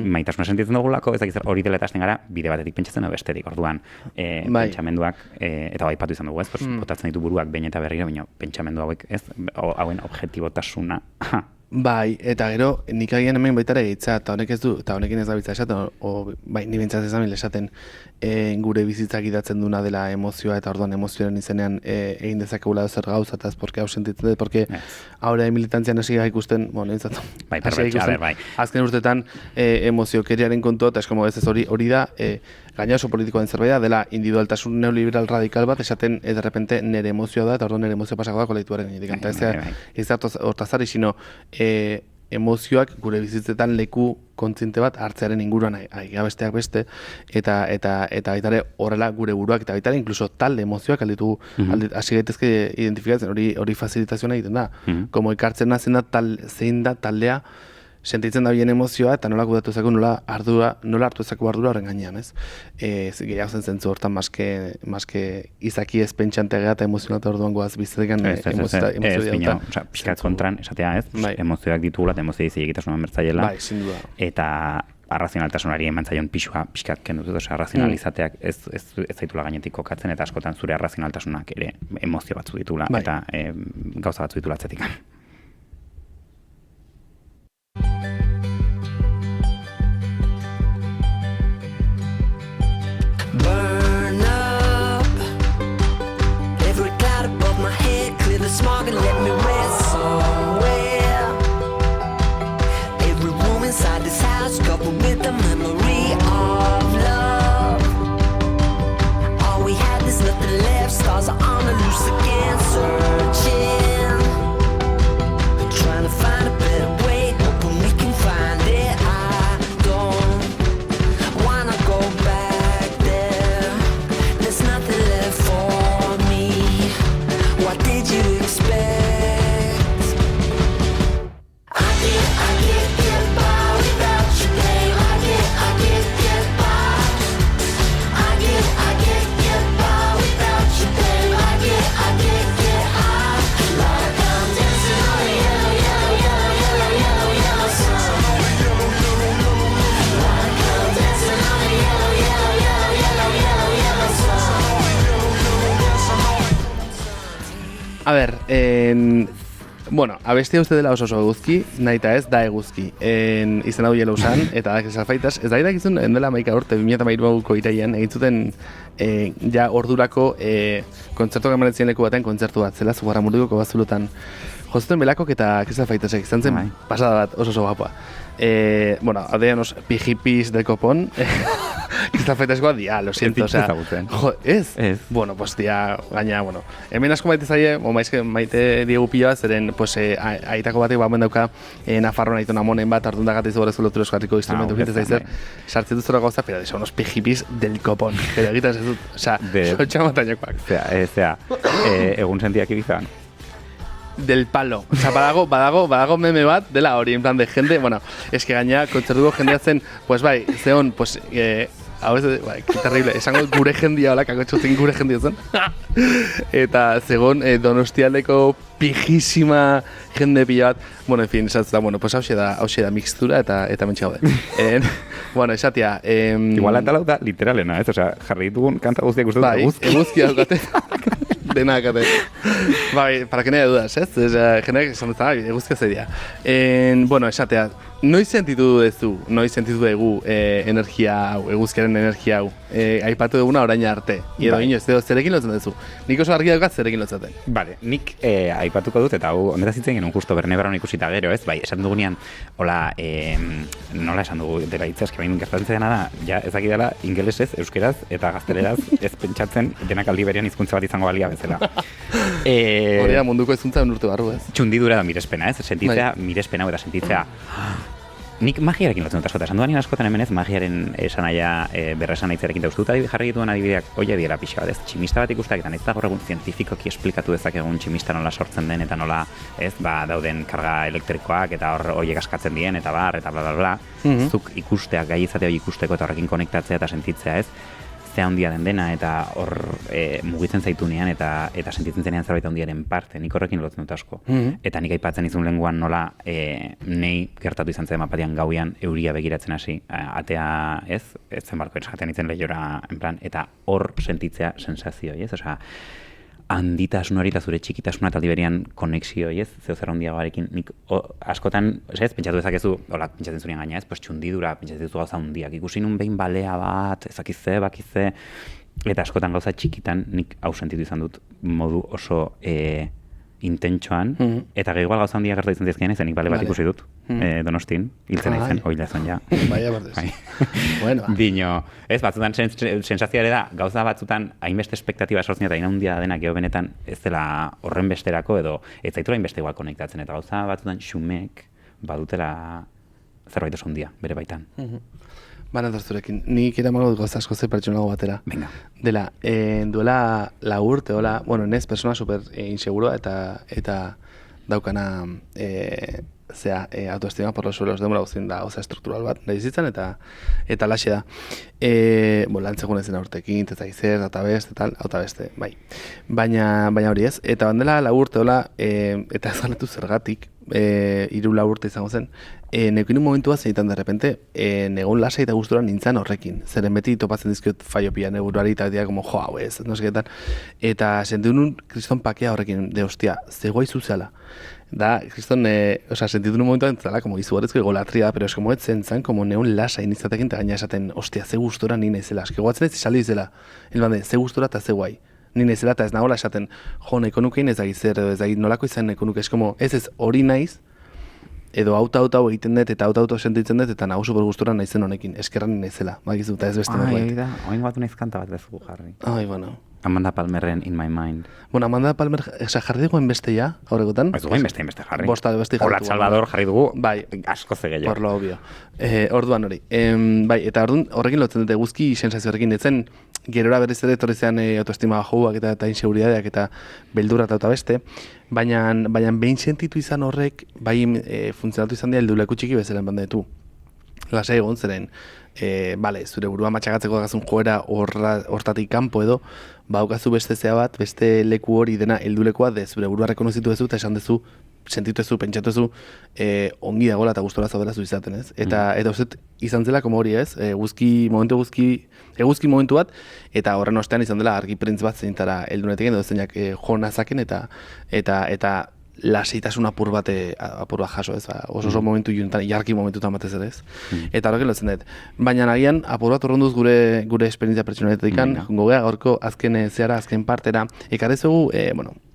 maitasuna sentitzen dugulako, ez dakit zer, hori dela eta hasten gara, bide batetik pentsatzen da bestetik, orduan, pentsamenduak, eta aipatu izan dugu, ez, botatzen ditu buruak behin eta berriro, baina pentsamendu hauek, ez, hauen objektibotasuna. Bai, eta gero, nik agian hemen baitare gehitza, eta honek ez du, eta honekin ez da bitza esaten, bai, ni bintzat ezamil esaten, gure bizitzak idatzen duna dela emozioa, eta orduan emozioaren izenean egin dezakegula zer gauza, eta ez porque hau sentitzen dut, porque haure militantzian hasi ikusten, nintzat, bai, bai. Azken urtetan emoziokeriaren kontua, eta eskomo ez hori da, gaina oso politikoen zerbait dela individualtasun neoliberal radikal bat, esaten de repente nire emozioa da, eta orduan nire emozioa pasako da kolektuaren gainetik. Eta ez da hortazari, sino emozioak gure bizitzetan leku kontziente bat hartzearen inguruan aiga besteak beste, eta baitare horrela gure buruak, eta baitare inkluso talde emozioak alditugu, hasi gaitezke identifikatzen, hori facilitazioa egiten da. Como ikartzen zein da taldea, sentitzen da bien emozioa, eta nola kudatu ezako, nola hartu ezako ardura horren gainean, ez? Gehiago zen zentzu hortan, maske izaki ez pentsantegea eta emozionatu orduan goaz bizitekan emozioa diauta. Ez, pixkat kontran, esatea ez, emozioak ditugula, eta emozioa izegitasunan bertzaiela. Bai, sin duda. Eta arrazionaltasunari eman zaion pixua, pixkat kendu dut, arrazionalizateak ez zaitula gainetik kokatzen, eta askotan zure arrazionaltasunak ere emozio batzu ditula, eta gauza batzu ditula atzetik. Burn up every cloud above my head, clear the smog and let me rest somewhere. Every room inside this house covered with the memory of love. All we had is nothing left, stars are on the loose again, searching, trying to find a better way, hoping we can find it. I don't wanna go back there, there's nothing left for me. What did you expect? I can't get by without your name. I can't get by. I can't get by without your name. I can't get high like I'm dancing on a yellow, yellow, yellow, yellow, yellow, yellow sun. Like I'm dancing on a yellow, yellow, yellow, yellow, yellow, yellow sun. A ber, bueno, abestia uste dela oso eguzki, nahi eta ez da eguzki. Izan hau Yellow Sun, eta da Salfaitas, ez da idakizun, endela 11 urte, 2013ko iraian, egin zuten ja ordurako kontzertuak emanetzien leku baten kontzertu bat, zela Zugarramurdiko Bazulutan. Jozuten Belakok eta Salfaitasek, izan zen pasada bat oso guapa. Bueno, adean os pijipis del copón. Salfaitaskoa dia, lo siento, osea. Jo, ez? Bueno, pues dia, gaina, bueno. Hemen asko maite zaie, maite diegu pila, zeren, pues, aitako batek bauen dauka Nafarroan aitona monen bat, ardun dagatizu gorezko lotu eskarriko instrumentu gintez aizer, sartzen duzora gauza, pero de unos pijipis del copón. Pero egitas ez dut, osea, txamatainokoak. Zea, egun sentiak ibizan. Del palo. O sea, badago meme bat dela hori, en plan de gente, bueno, es que gaina kontzertuko jendea zen, pues bai, zeon, pues, hau ez, bai, que terrible, esango gure jendia hola, kakotxotzen gure jendia zen. Eta zegon Donostialdeko pijísima jende pila bat, bueno, en fin, esatzen da, bueno, pues hause da mixtura eta mentxe gaude. Bueno, esatia... Igual antalauta, literalena, ez? Osea, jarri ditugun kanta guztiak uste dut eguzki. Bai, eguzkia daukate. Dena dakate. Bai, para que no haya dudas, ez? Jendeak esan dut, eguzkia zeidia. Bueno, esatea, Noiz sentitu dugu energia hau, eguzkiaren energia hau? Aipatu duguna orain arte. Edo inoiz, edo zerekin lotzen duzu? Nik oso argi daukat zerekin lotzaten. Vale, nik aipatuko dut, eta hau honetaz hitzen genuen justo Berne Brown ikusita gero, ez? Bai, esan dugunean, hola, nola esan dugu dela hitza, eski bain gertatzen dena da, ja ezakidala ingelesez, euskeraz eta gazteleraz ez pentsatzen denak aldi berean hizkuntza bat izango balia bezala. Hori da munduko hizkuntza urte barru, ez? Txundidura da mirespena, ez? Sentitzea, mirespena eta sentitzea. Nik magiarekin lotzen dut askotan, esan duan askotan hemenez magiaren esanaia berresanaitzarekin da uste dut jarri dituen adibideak oia diela pixa bat, ez? Tximista bat ikustak eta nahiz da gaur egun zientifikoki esplikatu dezakegun tximista nola sortzen den eta nola, ez, dauden karga elektrikoak eta horiek askatzen dien eta bar, eta bla bla bla. Zuk ikusteak, gai izatea hori ikusteko eta horrekin konektatzea eta sentitzea, ez? Ze handia den dena eta hor mugitzen zaitunean eta sentitzen zenean zerbait handiaren parte, nik horrekin lotzen dut asko. Eta nik aipatzen izun lenguan nola nei gertatu izan zen mapatian gauian euria begiratzen hasi, atea ez zen barko jaten itzen lehiora, en plan, eta hor sentitzea sensazio, ez? Osea, handitasun hori eta zure txikitasuna eta berian konexio, ez? Zeo zer handiagoarekin, nik askotan, ez, pentsatu dezakezu, hola, pentsatzen zurien gaina, ez? Pues txundidura, pentsatzen duzu gauza handiak, ikusi nun behin balea bat, ezakize, bakize, eta askotan gauza txikitan nik hau sentitu izan dut modu oso intentsoan, eta igual gauza handiak gerta izan dizkien nik bale bat ikusi dut, Donostin, hiltzen naizen, oila zon ja. Baina bardez. Bueno. Dino, ez, batzutan sensazioa ere da, gauza batzutan hainbeste espektatiba sortzen eta inaundia denak gero benetan ez dela horren besterako edo ez zaitura hainbeste igual konektatzen, eta gauza batzutan xumek badutela zerbait oso handia, bere baitan. Bana zurekin, nik eramango dut gauza asko ze pertsonago batera. Venga. Dela, duela urte, hola, bueno, nez persona super insegurua eta daukana autoestima por los suelos demora guztien da, oza, estruktural bat, nahi zitzen, eta laxe da. Lantzegun ezen aurtekin, eta izer, eta beste, bai. Baina hori ez, eta bandela urte, hola, eta ez galetu zergatik, 3 urte izango zen, nekin un momentua zeitan de repente, negon lasa eta gustura nintzen horrekin. Zeren beti topatzen dizkiot faiopia neburuari eta dira como, jo, hau ez, no seketan. Eta sentitu nun kriston pakea horrekin, de hostia, zegoa izuzela. Da, kriston, sentitu nun momentua entzala, como izugarrizko egolatria, pero es como etzen zan, como neon lasa inizatekin, eta gaina esaten, hostia, ze gustura ni naizela. Eski goatzen ez izaldi izela, ze gustura eta ze guai. Ni naizela eta ez nagoela esaten, jo, nahiko nukein ez dagit zer, edo ez dagit nolako izan nahiko nuke, ez hori naiz, edo auto egiten dut, eta auto sentitzen dut, eta nago super gustura naizen honekin, eskerran naizela, bakizu, eta ez beste norbait. Oin batu naiz kanta bat bezugu jarri. Ai, bueno. Amanda Palmerren In My Mind. Bueno, Amanda Palmer, jarri dugu enbeste ja, horregotan? Ez dugu enbeste jarri. Bosta beste jarri. Ola Salvador jarri dugu, bai, asko zegeio. Por lo obvio. Orduan hori. Bai, eta orduan horrekin lotzen dute guzki sensazio horrekin ditzen, gerora berriz ere etorri zean autoestima bajuak eta inseguridadeak eta beldurra eta beste, baina behin sentitu izan horrek, bai funtzionatu izan dira helduleku txiki bezaren bandetu. Lasai egon zeren, zure burua matxagatzeko dagazun joera hortatik kanpo edo, baukazu beste zea bat, beste leku hori dena heldulekoa de zure burua rekonozitu dezu eta esan dezu, sentitu ezu, pentsatu ezu, ongi dagoela eta gustora zaudela zu izaten, ez? Eta uzet izan zela como hori, ez? Eguzki momentu bat, eta horren ostean izan dela argi printz bat zeintara heldunetik edo zeinak jo nazaken eta laseitasun apur bat jaso, ez? Oso momentu juntan, jarki momentutan batez ere, ez? Eta horrekin lotzen dut. Baina nagian, apur bat horrenduz gure esperientzia pertsonaletik gogea gaurko azken zeara, azken partera, ekarrezugu,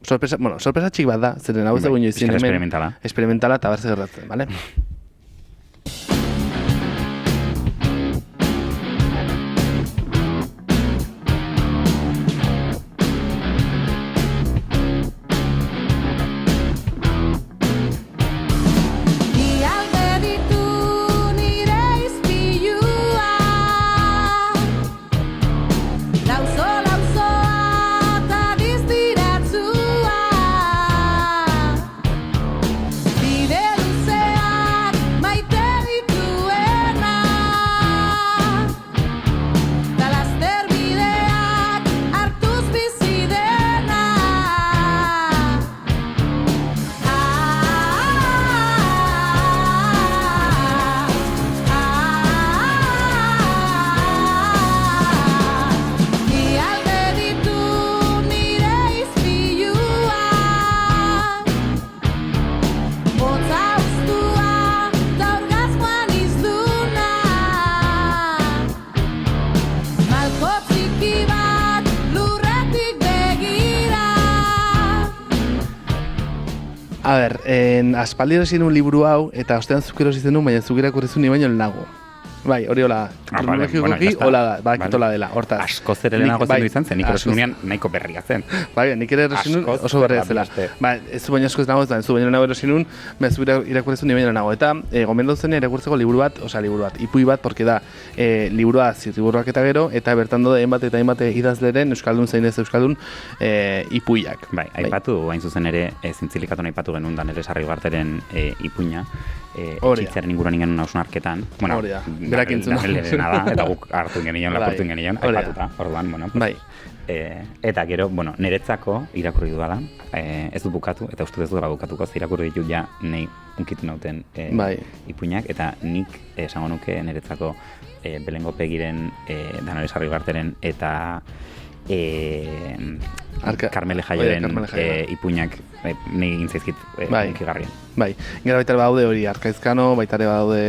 sorpresa txik bat da, zeren hau ezagun joizien hemen. Experimentala eta berze gertatzen, bale? Bide luzeak A ber, aspaldi erosi nun liburu hau, eta ostean zuk erosi zenun, baina zuk irakurri ni baino lehenago. Bai, hori hola, kronologikoki hola da, bakitola dela, hortaz. Asko zer elenago zendu izan zen, nik erosi nunean nahiko berria zen. Bai, nik ere erosi nun oso berria zela. Ba, ez zu baino asko ez nago, ez zu baino lehenago erosi nun, baina zu irakurri ni baino lehenago. Eta, gomendu zen irakurtzeko liburu bat, ipui bat, porque da, liburua zirriburroak eta gero, eta bertan dode hainbat eta hainbat idazleren, euskaldun zein ez euskaldun, ipuiak. Bai, aipatu, hain zuzen ere, zintzilikatu aipatu genuen Danele Sarriugarteren ipuina, txitzearen inguruan ingen hausnarketan. Bueno, berak entzuna. Da, eta guk hartu genion, lapurtu genion, aipatuta, orduan, bueno. Bai. Eta gero, bueno, niretzako irakurri dudala, ez dut bukatu, eta uste ez dut bukatuko, irakurri ditut ja nahi unkitu nauten ipuinak, eta nik esango nuke niretzako Belengo Pegiren, Danele Sarriugarteren eta Karmele Jaioren ipuinak nahi gintzaizkit unkigarrien. Bai, gara baita badaude hori Arkaizkano, baita ere badaude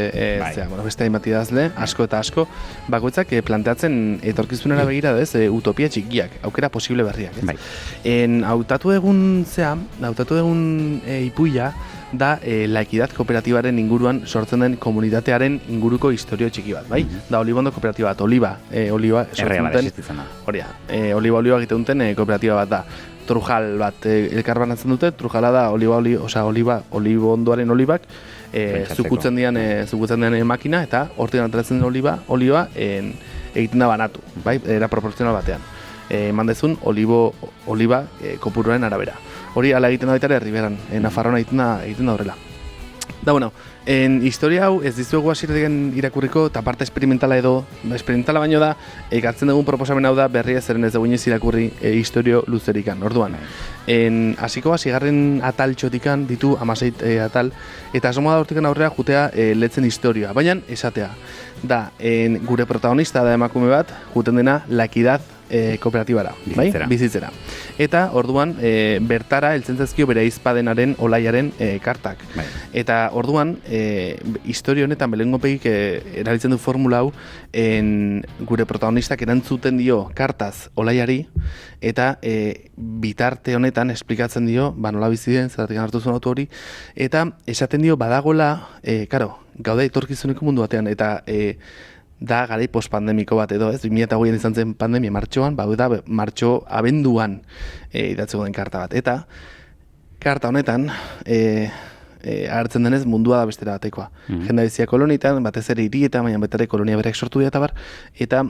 beste hainbat idazle, asko eta asko, bakoitzak planteatzen etorkizunera begira ez, utopia txikiak, aukera posible berriak, ez? Bai. Hautatu egun ipuia da La Equidad kooperatibaren inguruan sortzen den komunitatearen inguruko istorio txiki bat, bai? Da Olibondo kooperatiba bat, Oliba sortzen duten, Oliba egiten duten kooperatiba bat da. Trujal bat elkarbanatzen dute, Trujala da Olibondoaren olibak, zukutzen dian makina, eta hortik ateratzen den oliba egiten da banatu, bai? Era proportzional batean. Eman dezun oliba kopuruaren arabera. Hori ala egiten da baita ere Herriberan, Nafarroan egiten da horrela. Da, bueno, historia hau ez dizuegu hasiertik irakurriko, eta parte esperimentala esperimentala baino da, ekartzen dugun proposamen hau da berria zeren ez dugu inoiz irakurri historio luzerikan. Orduan, hasiko zigarren atal txotikan ditu 16 atal, eta asmoa da hortikan aurrera jutea letzen historioa. Baina, esatea, da, gure protagonista da emakume bat, juten dena La Equidad kooperatibara, bizitzera. Eta orduan bertara heltzen zaizkio bere ahizpadenaren olaiaren kartak. Eta orduan historia honetan Belengo Pegik erabiltzen du formula hau gure protagonistak erantzuten dio kartaz olaiari eta bitarte honetan esplikatzen dio nola bizi den, zergatik hartu zuen auto hori, eta esaten dio badagola, gaude etorkizuneko mundu batean, eta da garai post-pandemiko bat edo, ez? 2008an izan zen pandemia martxoan, da martxo abenduan idatzeko den karta bat. Eta karta honetan agertzen denez mundua da bestera batekoa. Jenda bizia kolonitan, batez ere hirietan, baina betare kolonia bereak sortu dira eta bar, eta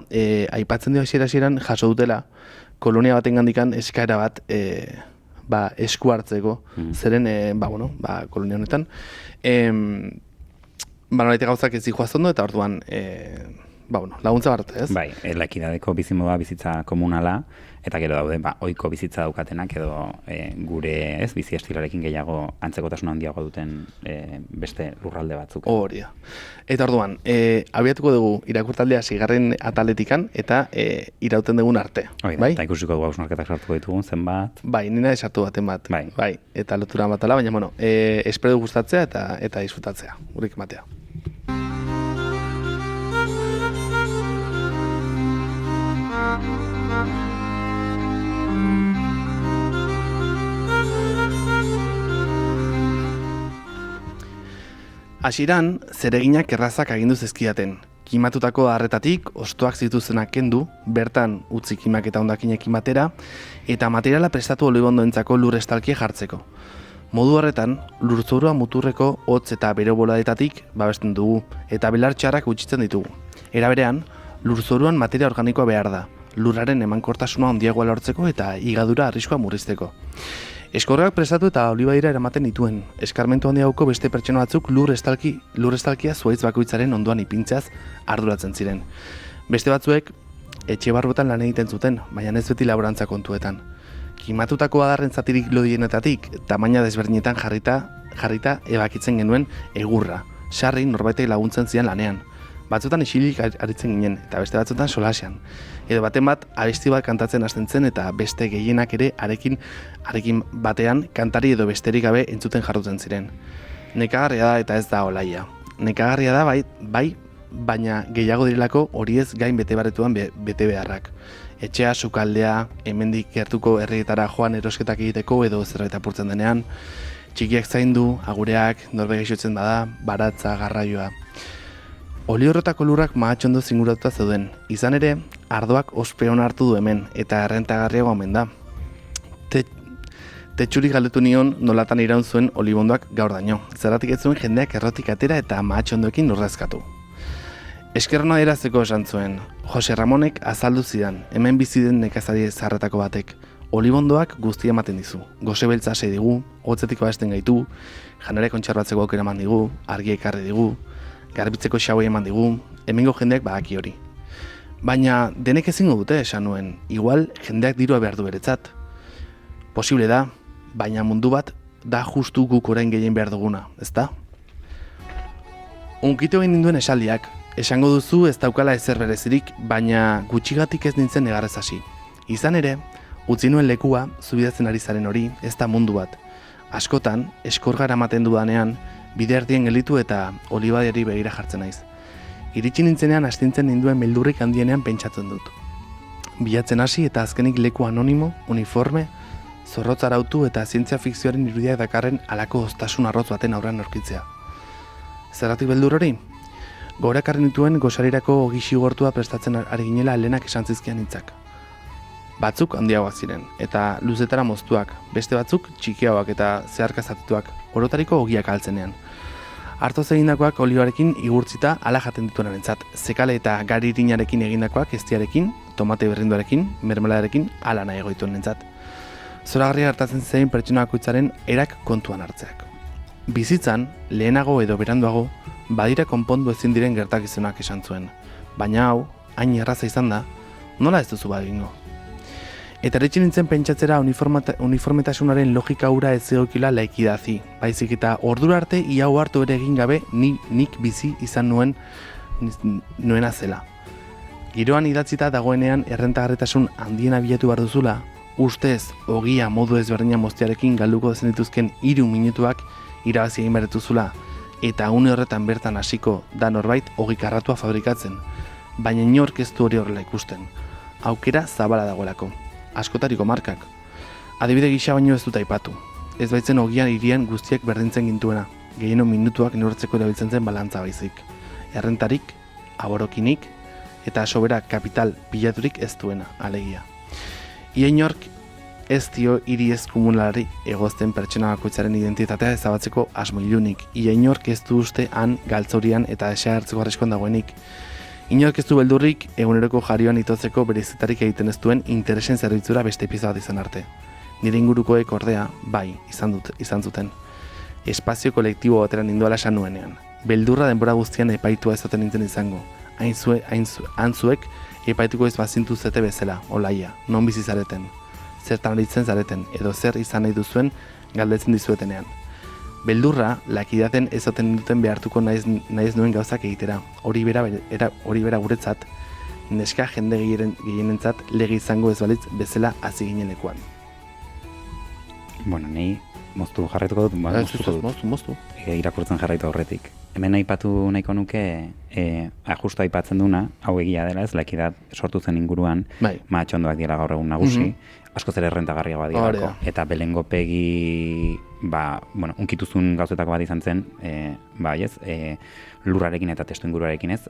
aipatzen dio hasieran jaso dutela kolonia baten gandikan eskaera bat esku hartzeko, zeren, kolonia honetan. Nolaite gauzak ez dihoaz ondo, eta orduan, laguntza bat, ez? Bai, La Equidadeko bizimodua bizitza komunala, eta gero daude, ohiko bizitza daukatenak, edo gure bizi estilarekin gehiago antzekotasun handiago duten beste lurralde batzuk. Hori da. Eta orduan, abiatuko dugu irakurtaldea zigarren ataletikan, eta irauten dugun arte. Bai, eta ikusiko dugu hausnarketak sartuko ditugun, zenbat? Bai, nina esartu baten bat. Bai, eta lotura batala, baina, espero gustatzea eta disfrutatzea, gurik ematea. Hasieran, zereginak errazak agindu zezkidaten. Kimatutako harretatik, ostoak zituzenak kendu, bertan utzi kimak eta hondakinekin batera, eta materiala prestatu olibondoentzako lur estalkie jartzeko. Modu horretan, lurzorua muturreko hotz eta bero boladetatik babesten dugu, eta belar txarrak utzitzen ditugu. Era berean, lurzoruan materia organikoa behar da, lurraren emankortasuna handiagoa lortzeko eta higadura arriskua murrizteko. Eskorrak prestatu eta olibadira eramaten dituen, eskarmentu handiagoko beste pertsona batzuk lur estalkia zuhaitz bakoitzaren ondoan ipintzeaz arduratzen ziren. Beste batzuek, etxe barruetan lan egiten zuten, baina ez beti laborantza kontuetan. Kimatutako adarren zatirik lodienetatik, tamaina desberdinetan jarrita ebakitzen genuen egurra, sarri norbaitek laguntzen zian lanean. Batzutan isilik aritzen ginen, eta beste batzutan solasean. Edo baten bat, abesti bat kantatzen hasten zen, eta beste gehienak ere arekin batean kantari edo besterik gabe entzuten jarrutzen ziren. Nekagarria da eta ez da olaia. Nekagarria da bai, baina gehiago direlako hori ez gain bete baretuan bete beharrak. Etxea, sukaldea, hemendik gertuko herrietara joan erosketak egiteko edo zerbait apurtzen denean, Txikiak zaindu, agureak, norbait gaixotzen bada, baratza, garraioa. Oliorrotako lurrak mahatxondo zinguratuta zeuden. Izan ere, ardoak ospeon hartu du hemen, eta errentagarriago omen da. Tetxuri galdetu nion nolatan iraun zuen olibondoak gaur daño. Zergatik ez zuen jendeak errotik atera eta mahatxondoekin lurrazkatu. Eskerrona erazeko esan zuen. Jose Ramonek azaldu zidan, hemen bizi den nekazari zaharretako batek. Olibondoak guztia ematen dizu. Gose beltza sei digu, hotzetik babesten gaitu, janare kontserbatzeko aukera eman digu, argia ekarri digu, garbitzeko xaue eman digu, hemengo jendeak badaki hori. Baina denek ezingo dute esan nuen, igual jendeak dirua behar du beretzat. Posible da, baina mundu bat da justu guk orain gehien behar duguna, ezta? Unkitu egin ninduen esaldiak, esango duzu ez daukala ezer berezirik, baina gutxigatik ez nintzen negarrez hasi. Izan ere, utzi nuen lekua, zubidatzen ari zaren hori, ez da mundu bat. Askotan, eskorgara ematen dudanean, bide erdien gelditu eta olibadiari begira jartzen naiz. Iritsi nintzenean astintzen ninduen beldurrik handienean pentsatzen dut. Bilatzen hasi eta azkenik leku anonimo, uniforme, zorrotz arautu eta zientzia fikzioaren irudiak dakarren halako ostasun arrotz baten aurrean aurkitzea. Zergatik beldur hori? Gorakarri nituen gosarirako gixi gortua prestatzen ari ginela lehenak esan zizkian hitzak. Batzuk handiagoak ziren, eta luzetara moztuak, beste batzuk txikiagoak eta zeharkazatuak, orotariko ogiak altzenean. Hartoz egindakoak olibarekin igurtzita ala jaten dituenarentzat, zekale eta garirinarekin egindakoak eztiarekin, tomate berrinduarekin, mermeladarekin ala nahi egoituenentzat. Zoragarria hartatzen zein pertsona bakoitzaren erak kontuan hartzeak. Bizitzan, lehenago edo beranduago, badira konpondu ezin diren gertakizunak esan zuen. Baina hau, hain erraza izan da, nola ez duzu bagingo. Eta eretxe nintzen pentsatzera uniformetasunaren logika hura ez egokila laikidazi. Baizik eta ordura arte iau hartu ere egin gabe nik bizi izan nuena zela. Giroan idatzita dagoenean errentagarritasun handiena bilatu behar duzula, ustez ogia modu ezberdina moztearekin galduko zen dituzken 3 minutuak irabazi egin behar dituzula, eta une horretan bertan hasiko da norbait ogi karratua fabrikatzen, baina inork ez du hori horrela ikusten. Aukera zabala dagoelako. Askotariko markak. Adibide gisa baino ez dut aipatu. Ez baitzen ogian hirian guztiak berdintzen gintuena, gehieno minutuak neurtzeko erabiltzen zen balantza baizik. Errentarik, aborokinik, eta sobera kapital pilaturik ez duena, alegia. Ia inork ez dio hiri ez komunalari egozten pertsona bakoitzaren identitatea ezabatzeko asmo ilunik. Ia inork ez du uste han galtzaurian eta desagertzeko arriskuan dagoenik. Inork ez du beldurrik eguneroko jarioan itotzeko berezitarik egiten ez duen interesen zerbitzura beste pieza bat izan arte. Nire ingurukoek ordea, bai, izan zuten. Espazio kolektibo batera ninduala esan nuenean. Beldurra denbora guztian epaitua ezaten nintzen izango. Antzuek epaituko ez bazintu zete bezala, olaia, non bizi zareten. Zertan aritzen zareten, edo zer izan nahi duzuen galdetzen dizuetenean. Beldurra, lakidaten ezaten duten behartuko naiz nuen gauzak egitera. Hori bera guretzat, neska jende gehienentzat lege izango ez balitz bezala hasi ginen lekuan. Bueno, nahi moztu jarraituko dut, Moztu. Irakurtzen jarraitu aurretik. Hemen aipatu nahiko nuke, justu aipatzen duna, hau egia dela ez, lakidat sortu zen inguruan, Bai. mahatxondoak dira gaur egun nagusi, askoz ere errentagarriagoa dirako. Eta belengo pegi, unkituzun gauzetako bat izan zen, lurrarekin eta testu inguruarekin ez,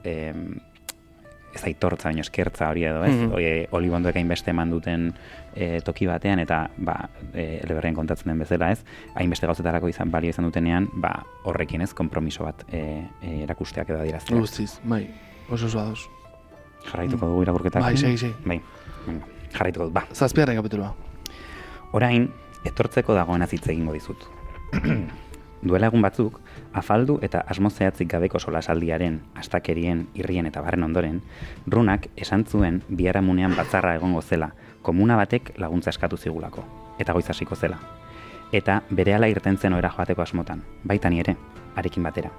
ez aitortza, baina eskertza hori edo ez, olibondoek hainbeste eman duten toki batean, eta eleberrean kontatzen den bezala ez, hainbeste gauzetarako balio izan dutenean, horrekin ez, konpromiso bat erakusteak edo adierazteak. Guztiz, bai, oso ados. Jarraituko dugu irakurketak? Bai, segi. Bai, jarraituko dut, 7. kapitulua. Orain, etortzeko dagoena hitz egingo dizut. Duela egun batzuk, afaldu eta asmo zehatzik gabeko solasaldiaren, astakerien, irrien eta barren ondoren, Runak esan zuen biharamunean batzarra egongo zela, komuna batek laguntza eskatu zigulako, eta goiz hasiko zela. Eta berehala irten zen ohera joateko asmotan, baita ni ere, harekin batera.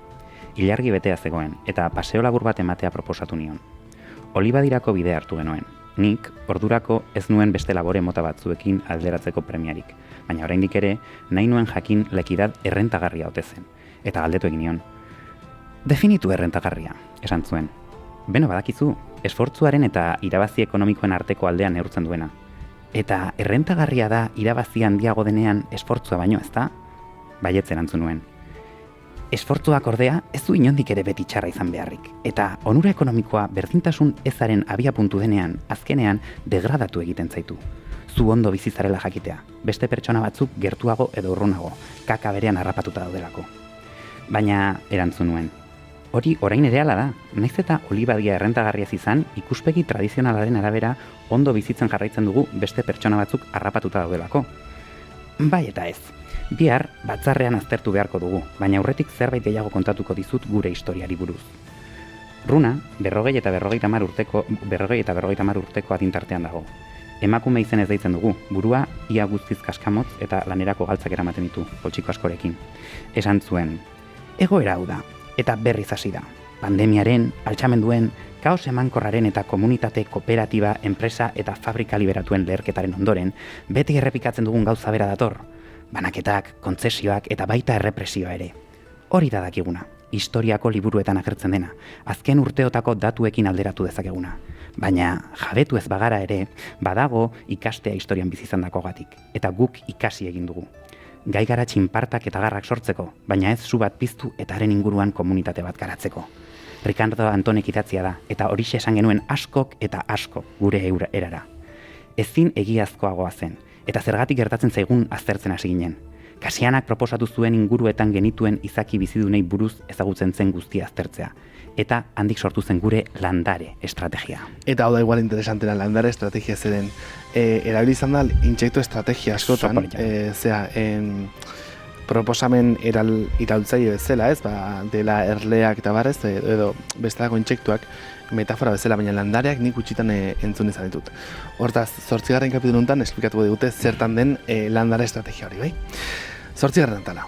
Ilargi betea zegoen, eta paseo labur bat ematea proposatu nion. Olibadirako bidea hartu genuen. Nik, ordurako ez nuen beste labore mota batzuekin alderatzeko premiarik, baina oraindik ere nahi nuen jakin lekidad errentagarria ote zen. Eta galdetu egin nion. Definitu errentagarria, esan zuen. Beno badakizu, esfortzuaren eta irabazi ekonomikoen arteko aldean neurtzen duena. Eta errentagarria da irabazi handiago denean esfortzua baino, ezta? Baietz erantzun nuen. Esfortzuak ordea ez du inondik ere beti txarra izan beharrik, eta onura ekonomikoa berdintasun ezaren abiapuntu denean, azkenean degradatu egiten zaitu. Zu ondo bizi zarela jakitea, beste pertsona batzuk gertuago edo urrunago, kaka berean harrapatuta daudelako. Baina erantzun nuen. Hori orain ereala da, naiz eta olibadia errentagarriaz izan, ikuspegi tradizionalaren arabera ondo bizitzen jarraitzen dugu beste pertsona batzuk harrapatuta daudelako. Bai eta ez. Bihar batzarrean aztertu beharko dugu, baina aurretik zerbait gehiago kontatuko dizut gure historiari buruz. Runa, 40 eta 50 urteko adintartean dago. Emakume izen ez deitzen dugu, burua ia guztiz kaskamotz eta lanerako galtzak eramaten ditu, poltsiko askorekin. Esan zuen, egoera hau da, eta berriz hasi da. Pandemiaren, altxamenduen, kaos emankorraren eta komunitate, kooperatiba, enpresa eta fabrika liberatuen leherketaren ondoren, beti errepikatzen dugun gauza bera dator. Banaketak, kontzesioak eta baita errepresioa ere. Hori da dakiguna, historiako liburuetan agertzen dena, azken urteotako datuekin alderatu dezakeguna. Baina jabetu ez bagara ere, badago ikastea historian bizi izandakoagatik, eta guk ikasi egin dugu. Gai gara txinpartak eta garrak sortzeko, baina ez su bat piztu eta haren inguruan komunitate bat garatzeko. Ricardo Antonek idatzia da, eta horixe esan genuen askok eta askok gure erara. Ezin egiazkoagoa zen, eta zergatik gertatzen zaigun aztertzen hasi ginen. Kasianak proposatu zuen inguruetan genituen izaki bizidunei buruz ezagutzen zen guztia aztertzea. Eta handik sortu zen gure landare estrategia. Eta hau da igual interesantena, landare estrategia zeren. Erabilizan da intsektu estrategia askotan, proposamen iraultzaile bezala, ez? Dela erleak eta barrez, edo bestelako intsektuak metafora bezala, baina landareak nik gutxitan entzun izan ditut. Hortaz, 8. kapitulu honetan esplikatuko digute zertan den landare estrategia hori, bai? 8. atala.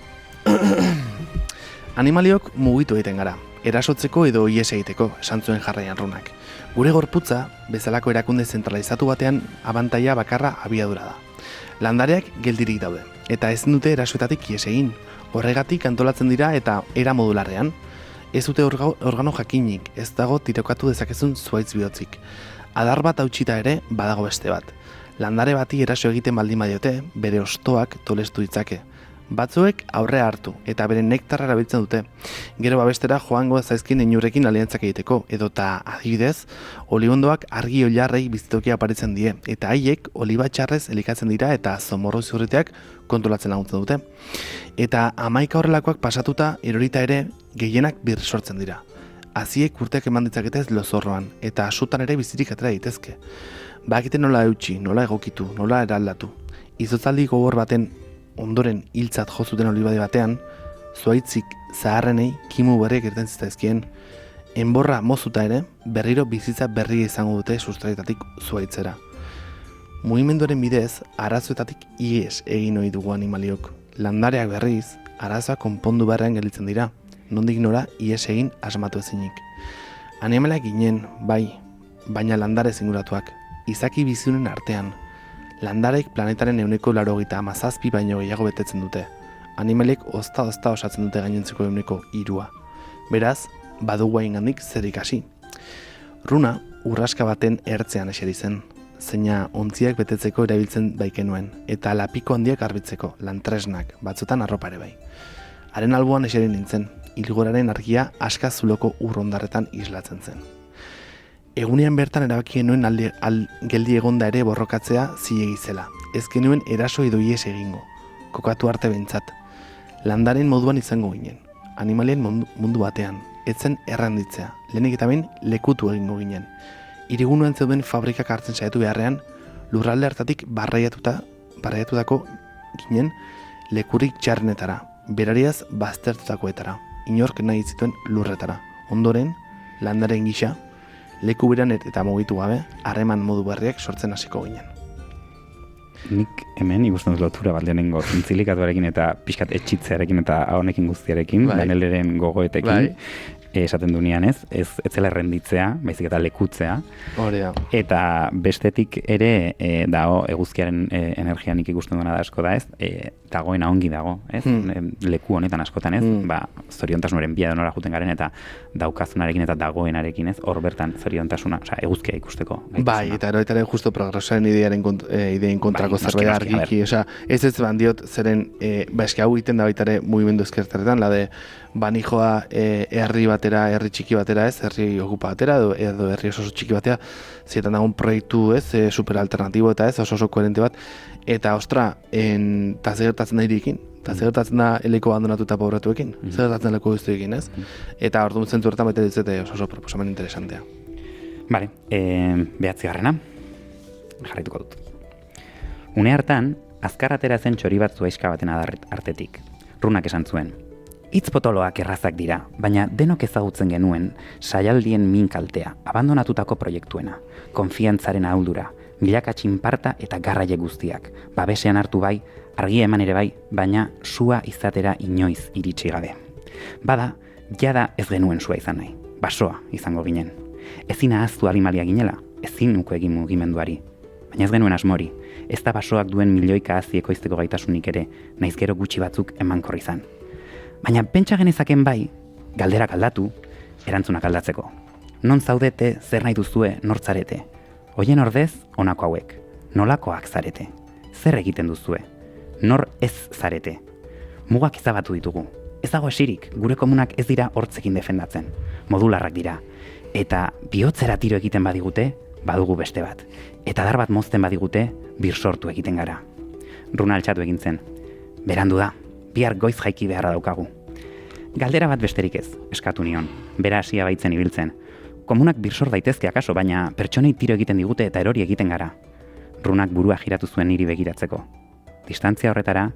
Animaliok mugitu egiten gara, erasotzeko edo ihes egiteko, esan zuen jarraian Runak. Gure gorputza, bezalako erakunde zentralizatu batean, abantaila bakarra abiadura da. Landareak geldirik daude, eta ez dute erasoetatik ihes egin. Horregatik antolatzen dira eta era modularrean. Ez dute organo jakinik, ez dago tirokatu dezakezun zuaitz bihotzik. Adar bat hautsita ere, badago beste bat. Landare bati eraso egiten baldin badiote, bere ostoak tolestu ditzake. Batzuek aurrea hartu eta bere nektarra erabiltzen dute. Gero babestera joango zaizkin inurrekin aliantzak egiteko, edota adibidez, olibondoak argi oilarrei bizitokia aparitzen die, eta haiek olibatxarrez elikatzen dira eta zomorro zurriteak kontrolatzen laguntzen dute. Eta 11 horrelakoak pasatuta erorita ere gehienak bir sortzen dira. Aziek urteak eman ditzaketez lozorroan, eta asutan ere bizirik atera daitezke. Bakite nola eutxi, nola egokitu, nola eraldatu. Izotzaldi gogor baten ondoren hiltzat jo zuten olibade batean, zuaitzik zaharrenei kimu berriak irten zitzaizkien, enborra mozuta ere, berriro bizitza berria izango dute sustraitatik zuaitzera. Mugimenduaren bidez, arazoetatik ihes egin ohi dugu animaliok. Landareak berriz, arazoa konpondu beharrean gelditzen dira, nondik nora ihes egin asmatu ezinik. Animalak ginen, bai, baina landare zinguratuak, izaki bizunen artean. Landarek planetaren 97 baino gehiago betetzen dute. Animalek ozta osatzen dute gainontzeko 3%. Beraz, badugu haingandik zer ikasi. Runa urraska baten ertzean eseri zen, zeina ontziak betetzeko erabiltzen baikenuen, eta lapiko handiak garbitzeko, lantresnak, batzutan arropa ere bai. Haren alboan eseri nintzen, ilgoraren argia aska zuloko urrondarretan islatzen zen. Egunean bertan erabakien nuen geldi egonda ere borrokatzea zilegi zela. Ez genuen eraso edo ihes egingo, kokatu arte behintzat. Landaren moduan izango ginen, animalien mundu batean, etzen erranditzea, lehenik eta behin lekutu egingo ginen. Hirigunean zeuden fabrikak hartzen saiatu beharrean, lurralde hartatik barraiatutako ginen lekurik txarrenetara, berariaz baztertutakoetara, inork nahi zituen lurretara. Ondoren, landaren gisa, leku beran eta mugitu gabe, harreman modu berriak sortzen hasiko ginen. Nik hemen ikusten dut lotura bat lehenengo zintzilikatuarekin eta pixkat etxitzearekin eta honekin guztiarekin, Danieleren gogoetekin. esaten dunean ez zela errenditzea, baizik eta lekutzea. Hori da. Eta bestetik ere dago eguzkiaren energia nik ikusten duena da asko da ez, dagoena ongi dago, ez? Leku honetan askotan ez, zoriontasunaren bila denora juten garen eta daukazunarekin eta dagoenarekin ez, hor bertan zoriontasuna, eguzkia ikusteko. Bai, eta ere justo progresaren idein kontrako zerbait argiki, ez bandiot zeren, eski hau egiten da baita ere mugimendu ezkertaretan, lade banijoa herri batera, herri txiki batera ez, herri okupa batera, edo herri oso txiki batera, zietan dagoen proiektu ez, super alternatibo eta ez, oso koherente bat, eta ostra, eta gertatzen da irikin, eta gertatzen da eleko abandonatu eta pobretuekin, gertatzen da eleko guztiekin ez, eta orduan zentu horretan baita ditzete oso proposamen interesantea. Bale, 9. jarraituko dut. Une hartan, azkar atera zen txori bat zuaiska baten artetik. Runak esan zuen. Hitz potoloak errazak dira, baina denok ezagutzen genuen saialdien min kaltea, abandonatutako proiektuena, konfiantzaren ahuldura, milaka txinparta eta garraile guztiak, babesean hartu bai, argia eman ere bai, baina sua izatera inoiz iritsi gabe. Bada, jada ez genuen sua izan nahi, basoa izango ginen. Ezin ahaztu animalia ginela, ezin nuko egin mugimenduari, baina ez genuen asmori, ez da basoak duen milioika hazi ekoizteko gaitasunik ere, naiz gero gutxi batzuk emankorri izan. Baina pentsa genezaken bai, galderak aldatu, erantzunak aldatzeko. Non zaudete, zer nahi duzue, nortzarete. Hoien ordez, honako hauek. Nolakoak zarete. Zer egiten duzue. Nor ez zarete. Mugak izabatu ditugu. Ez dago esirik, gure komunak ez dira hortzekin defendatzen. Modularrak dira. Eta bihotzera tiro egiten badigute, badugu beste bat. Eta dar bat mozten badigute, bir sortu egiten gara. Runa altxatu egin zen. Berandu da. Bihar goiz jaiki beharra daukagu. Galdera bat besterik ez, eskatu nion, bera hasia baitzen ibiltzen. Komunak birsor daitezke akaso, baina pertsonei tiro egiten digute eta erori egiten gara. Runak burua giratu zuen niri begiratzeko. Distantzia horretara,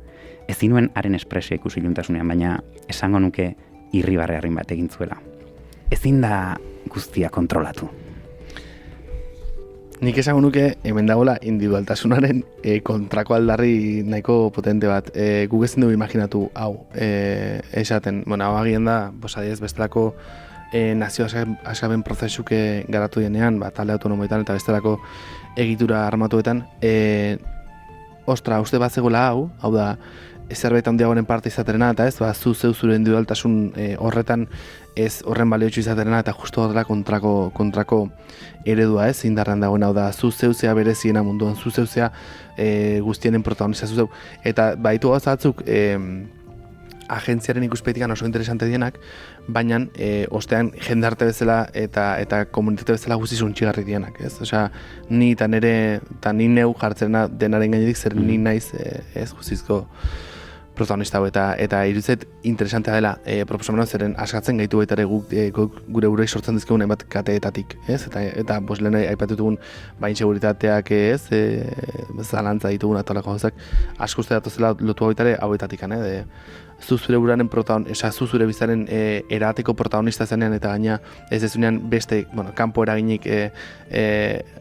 ezin nuen haren espresio ikusi iluntasunean, baina esango nuke irribarre harrin bat egin zuela. Ezin da guztia kontrolatu. Nik esango nuke, hemen dagoela individualtasunaren kontrako aldarri nahiko potente bat. Guk ezin dugu imaginatu hau esaten. Hau agien da, adiez, bestelako nazio askapen prozesuke garatu denean, talde autonomoetan eta bestelako egitura armatuetan. Ostra, uste bat zegoela hau da, zerbait handiagoren parte izaterena, eta ez, zu zeu zure individualtasun horretan ez horren baliotxu izaterena, eta justu horrela kontrako eredua ez, indarran dagoen hau da, zu zeuzea bereziena munduan, zu zeuzea guztienen protagonista zu zeu. Eta baitu gauza batzuk agentziaren ikuspetikan oso interesante dienak, baina ostean jendarte bezala eta komunitate bezala guztiz untxigarri dienak, ez? Osea, ni eta ni neu jartzen denaren gainetik zer ni naiz ez guztizko protagonista hau eta iruditzait interesantea dela proposamena zeren askatzen gaitu baita ere gure burei sortzen dizkigun hainbat kateetatik, ez? Eta lehen aipatu dugun inseguritateak ez, zalantza ditugun atolako gauzak asko uste datozela lotu baita ere hauetatik, zu zure buranen zu zure bizaren erateko protagonista zenean eta gaina ez dezunean beste, kanpo eraginik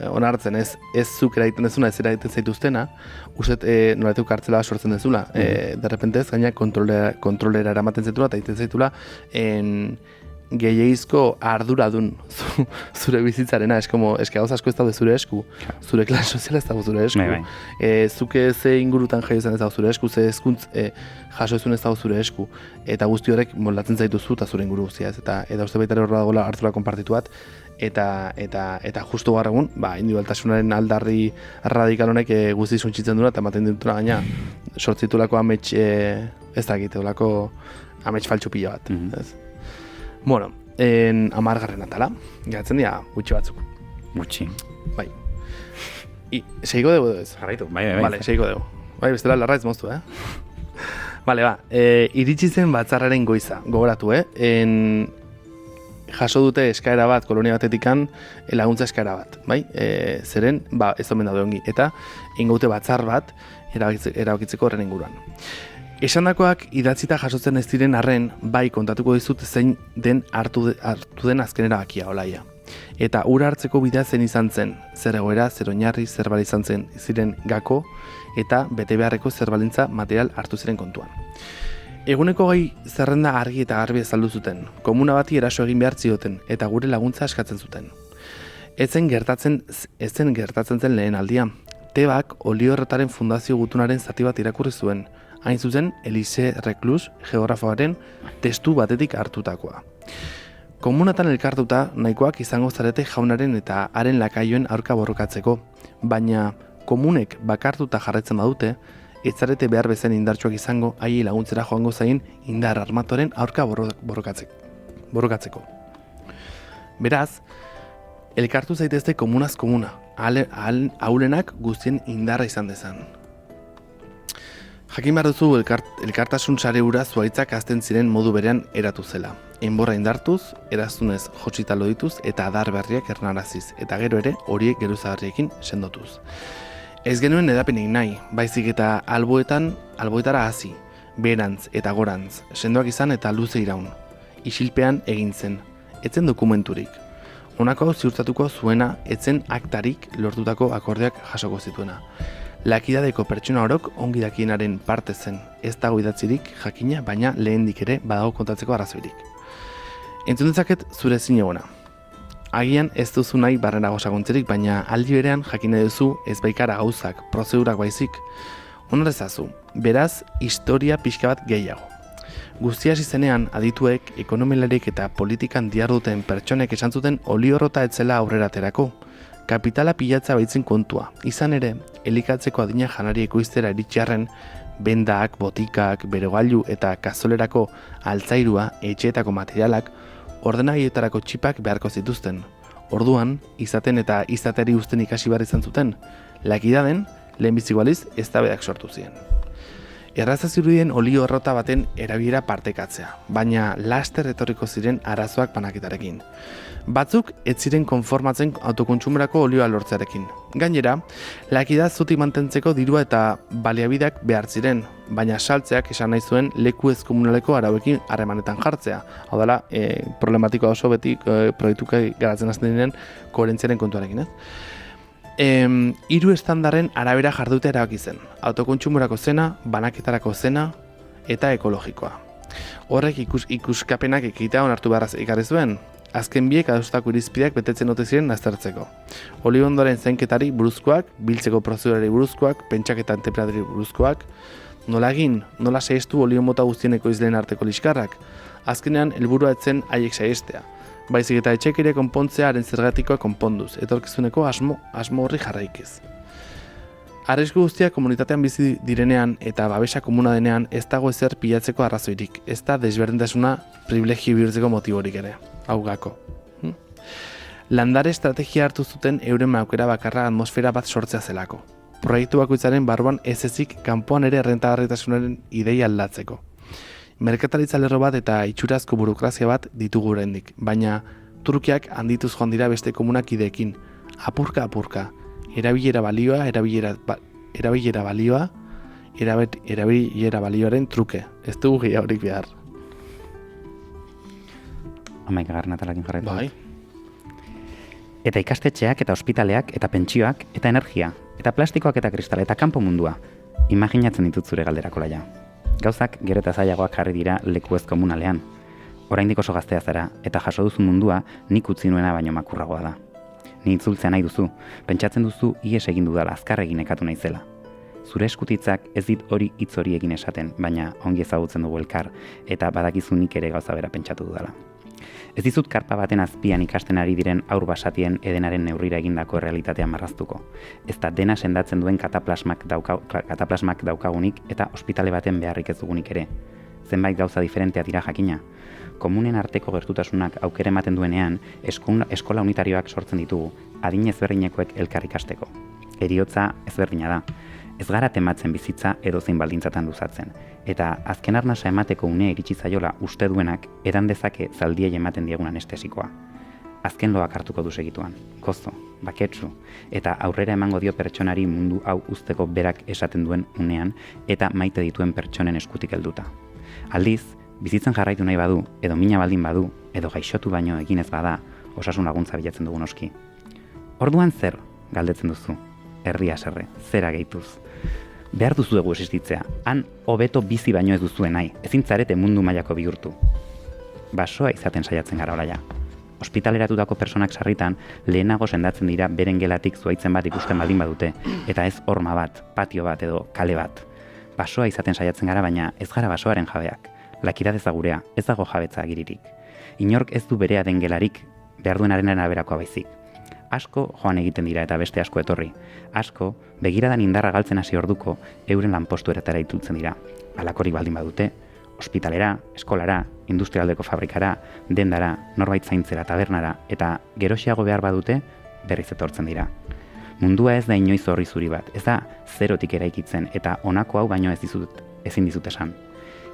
onartzen ez zuk eraiten dezuna, ez eraiten zaituztena, uste nolateuk kartzela sortzen dezula. De repente ez gaina kontrolera eramaten zaitula eta egiten zaitula gehiagizko arduradun zure bizitzarena, eske gauz asko ez daude zure esku, zure klan soziala ez dago zure esku, zuke ze ingurutan jaio zen ez dago zure esku, ze hezkuntz jaso ezun ez dago zure esku, eta guzti horrek moldatzen zaituzu eta zure inguru guztia ez, eta uste baita horra dagoela hartura konpartitu bat, eta justu gaur egun, individualtasunaren aldarri radikal honek guzti zuntzitzen duna, eta ematen dituna gaina sortzitulako amets, ez dakite, olako amets faltxu pila bat, ez? Bueno, 10. atala, geratzen dira gutxi batzuk. Gutxi. Bai. Seiko dugu edo ez? Jarraitu, bai. Vale, seiko dugu. Bai, bestela larra ez moztu, Vale, iritsi zen batzarraren goiza, gogoratu, jaso dute eskaera bat, kolonia batetikan, laguntza eskaera bat, bai? Zeren, ez omen daude ongi, eta ingaute batzar bat erabakitzeko horren inguruan. Esandakoak idatzita jasotzen ez diren arren, bai kontatuko dizut zein den hartu den azken erabakia, olaia. Eta ura hartzeko bidea zen izan zen, zer egoera, zer oinarri, zer bala izan zen ziren gako, eta bete beharreko zer balintza material hartu ziren kontuan. Eguneko gai zerrenda argi eta garbi azaldu zuten, komuna bati eraso egin behar zioten eta gure laguntza eskatzen zuten. Ez zen gertatzen zen lehen aldia. Tebak Olio-Errotaren Fundazio Gutunaren zati bat irakurri zuen, hain zuzen Elise Reclus geografoaren testu batetik hartutakoa. Komunatan elkartuta nahikoak izango zarete jaunaren eta haren lakaioen aurka borrokatzeko, baina komunek bakartuta jarraitzen badute, ez zarete behar bezen indartsuak izango haiei laguntzera joango zaien indar armatoren aurka borrokatzeko. Beraz, elkartu zaitezte komunaz komuna, ahulenak guztien indarra izan dezan. Jakin behar duzu elkartasun sare hura zuaitzak azten ziren modu berean eratu zela. Enborra indartuz, eraztunez jotxita lodituz eta adar berriak ernaraziz, eta gero ere horiek geruzagarriekin sendotuz. Ez genuen edapenik nahi, baizik eta alboetara hasi, beherantz eta gorantz, sendoak izan eta luze iraun. Isilpean egin zen, etzen dokumenturik. Honako ziurtatuko zuena, etzen aktarik lortutako akordeak jasoko zituena. Lakidadeko pertsona orok ongi dakienaren parte zen, ez dago idatzirik jakina, baina lehendik ere badago kontatzeko arrazoirik. Entzun dezaket zure zinegona. Agian ez duzu nahi barrenago sagontzerik, baina aldi berean jakine duzu ez baikara gauzak, prozedurak baizik. Honor ezazu, beraz, historia pixka bat gehiago. Guztia hasi zenean adituek, ekonomilarik eta politikan diharduten pertsonek esan zuten Olio-Errota etzela aurrera aterako. Kapitala pilatza baitzen kontua. Izan ere, elikatzeko adina janari ekoiztera iritxarren, bendak, botikak, berogailu eta kazolerako altzairua, etxeetako materialak, ordenagailuetarako txipak beharko zituzten. Orduan, izaten eta izateri uzten ikasi behar izan zuten, lakidaden, lehenbiziko aliz eztabaidak sortu ziren. Erraza zirudien Olio-Errota baten erabilera partekatzea, baina laster etorriko ziren arazoak banaketarekin. Batzuk ez ziren konformatzen autokontsumerako olioa lortzearekin. Gainera, lakida zutik mantentzeko dirua eta baliabideak behar ziren, baina saltzeak esan nahi zuen leku ez komunaleko arauekin harremanetan jartzea. Hau dela, problematikoa oso beti proiektuka garatzen hasten diren koherentziaren kontuarekin, ez? 3 estandarren arabera jardutea erabaki zen. Autokontsumerako zena, banaketarako zena eta ekologikoa. Horrek ikuskapenak ekitea onartu beharraz ekarri zuen. Azken biek adostutako irizpideak betetzen ote ziren aztertzeko. Olibondoaren zainketari buruzkoak, biltzeko prozedurari buruzkoak, pentsaketan temperaturi buruzkoak, nola egin, nola saiestu olibon mota guztien ekoizleen arteko liskarrak. Azkenean helburua etzen haiek saiestea. Baizik eta etxekire konpontzea haren zergatikoa konponduz, etorkizuneko asmo horri jarraikiz. Arrisku guztiak komunitatean bizi direnean eta babesa komuna denean ez dago ezer pilatzeko arrazoirik, ez da desberdintasuna privilegio bihurtzeko motiborik ere, hau gako. Landare estrategia hartu zuten euren aukera bakarra atmosfera bat sortzea zelako. Proiektu bakoitzaren barruan ez ezik kanpoan ere errentagarritasunaren ideia aldatzeko. Merkataritza lerro bat eta itxurazko burokrazia bat ditugu oraindik, baina trukiak handituz joan dira beste komunak ideekin. Apurka, erabilera balioaren truke. Ez dugu gehiagorik behar. Amaikagarren atalakin jarraitu. Bai. Eta ikastetxeak eta ospitaleak eta pentsioak eta energia, eta plastikoak eta kristala eta kanpo mundua. Imaginatzen ditut zure galderako laia. Gauzak gero eta zailagoak jarri dira leku ez komunalean. Oraindik oso gaztea zara, eta jaso duzu mundua nik utzi nuena baino makurragoa da. Ni itzultzea nahi duzu, pentsatzen duzu ies egin dudala azkar egin ekatu naizela. Zure eskutitzak ez dit hori hitz hori egin esaten, baina ongi ezagutzen dugu elkar, eta badakizu nik ere gauza bera pentsatu dudala. Ez dizut karpa baten azpian ikasten ari diren aur basatien edenaren neurrira egindako realitatea marraztuko. Ez da dena sendatzen duen kataplasmak daukagunik eta ospitale baten beharrik ez dugunik ere. Zenbait gauza diferentea dira jakina. Komunen arteko gertutasunak aukera ematen duenean, eskola unitarioak sortzen ditugu, adin ezberdinekoek elkar ikasteko. Heriotza ezberdina da. Ez gara tematzen bizitza edozein baldintzatan luzatzen, eta azken arnasa emateko unea iritsi zaiola uste duenak edan dezake zaldiei ematen diegun anestesikoa. Azken loak hartuko du segituan, gozo, baketsu, eta aurrera emango dio pertsonari mundu hau uzteko berak esaten duen unean eta maite dituen pertsonen eskutik helduta. Aldiz, bizitzen jarraitu nahi badu, edo mina baldin badu, edo gaixotu baino egin ez bada, osasun laguntza bilatzen dugu noski. Orduan zer, galdetzen duzu, erdia serre, zera gehituz. Behar duzuegu existitzea, han hobeto bizi baino ez duzuen nahi, ezin zarete mundu mailako bihurtu. Basoa izaten saiatzen gara olaia. Ospitaleratutako personak sarritan lehenago sendatzen dira beren gelatik zuaitzen bat ikusten baldin badute, eta ez horma bat, patio bat edo kale bat. Basoa izaten saiatzen gara, baina ez gara basoaren jabeak. Lakidad ez da gurea, ez dago jabetza agiririk. Inork ez du berea den gelarik behar duenaren araberakoa baizik. Asko joan egiten dira eta beste asko etorri. Asko, begiradan indarra galtzen hasi orduko, euren lanpostuetara itzultzen dira. Halakorik baldin badute, ospitalera, eskolara, industrialdeko fabrikara, dendara, norbait zaintzera, tabernara, eta geroxiago behar badute, berriz etortzen dira. Mundua ez da inoiz horri zuri bat, ez da zerotik eraikitzen, eta honako hau baino ezin dizut esan.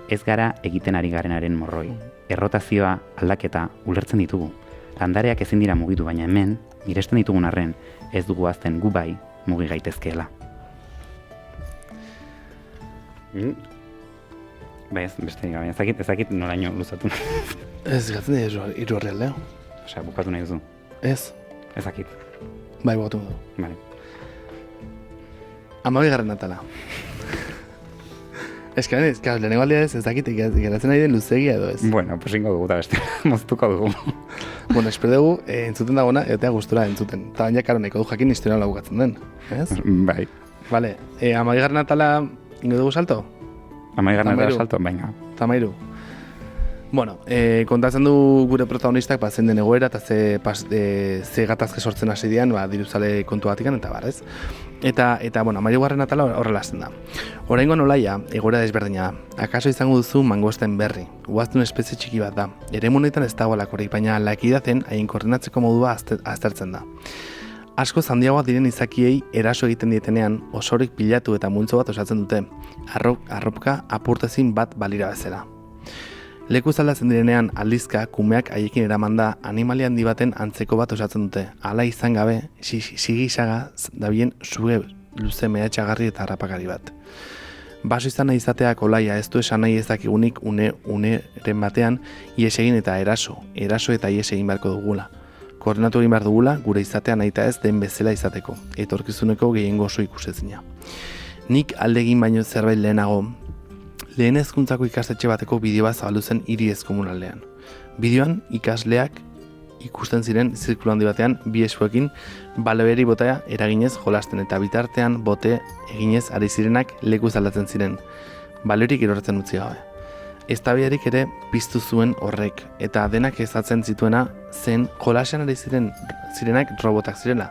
Ez gara egiten ari garenaren morroi. Errotazioa, aldaketa, ulertzen ditugu. Landareak ezin dira mugitu, baina hemen, miresten ditugun arren, ez dugu azten gu bai mugi gaitezkeela. Bai, ez, beste gabe, ezakit noraino luzatu. Ez gatzen dira hiru horrealdea. Osea, bukatu nahi duzu. Ez. Ezakit. Bai, bukatu du. Vale. 12. atala. Lehenengo aldea ez dakit geratzen nahi den luzegia edo ez. Bueno, pues ingo dugu eta beste, moztuko dugu. Bueno, espero dugu entzuten dagona, egotea gustura entzuten. Eta baina, karo, nahiko du jakin historia nola bukatzen den. Ez? Bai. Vale, 12. atala ingo dugu salto? 12. atala Tamairu. salto, baina. Tamairu. Bueno, kontatzen du gure protagonistak zein den egoera eta ze gatazke sortzen hasi dian, diruzale kontu batikan eta bar, ez? Eta bueno, 12. atala horrela hasten da. Oraingoan olaia, egoera desberdina da. Akaso izango duzu mangosten berri. Uaztun espezie txiki bat da. Eremu honetan ez dago lakorik, baina lakidaten haien koordinatzeko modua aztertzen da. Asko handiagoak diren izakiei eraso egiten dietenean osorik pilatu eta multzo bat osatzen dute. Arropka apurtezin bat balira bezala. Leku aldatzen direnean aldizka kumeak haiekin eramanda animalia handi baten antzeko bat osatzen dute. Hala izan gabe, sigisaga dabien suge luze mehatxagarri eta harrapakari bat. Baso izan nahi izateak olaia ez du esan nahi ez dakigunik uneren batean ies egin eta eraso eta ies egin beharko dugula. Koordinatu egin behar dugula gure izatea nahita ez den bezala izateko, etorkizuneko gehiengo oso ikusezina. Nik alde egin baino zerbait lehenago, lehen hezkuntzako ikastetxe bateko bideo bat zabaldu zen hiri komunaldean. Bideoan ikasleak ikusten ziren zirkulu handi batean bi eskuekin baleberi botea eraginez jolasten eta bitartean bote eginez ari zirenak lekuz aldatzen ziren. Balerik erortzen utzi gabe. Eztabaidarik ere piztu zuen horrek eta denak ezatzen zituena zen jolasean ari zirenak robotak zirela.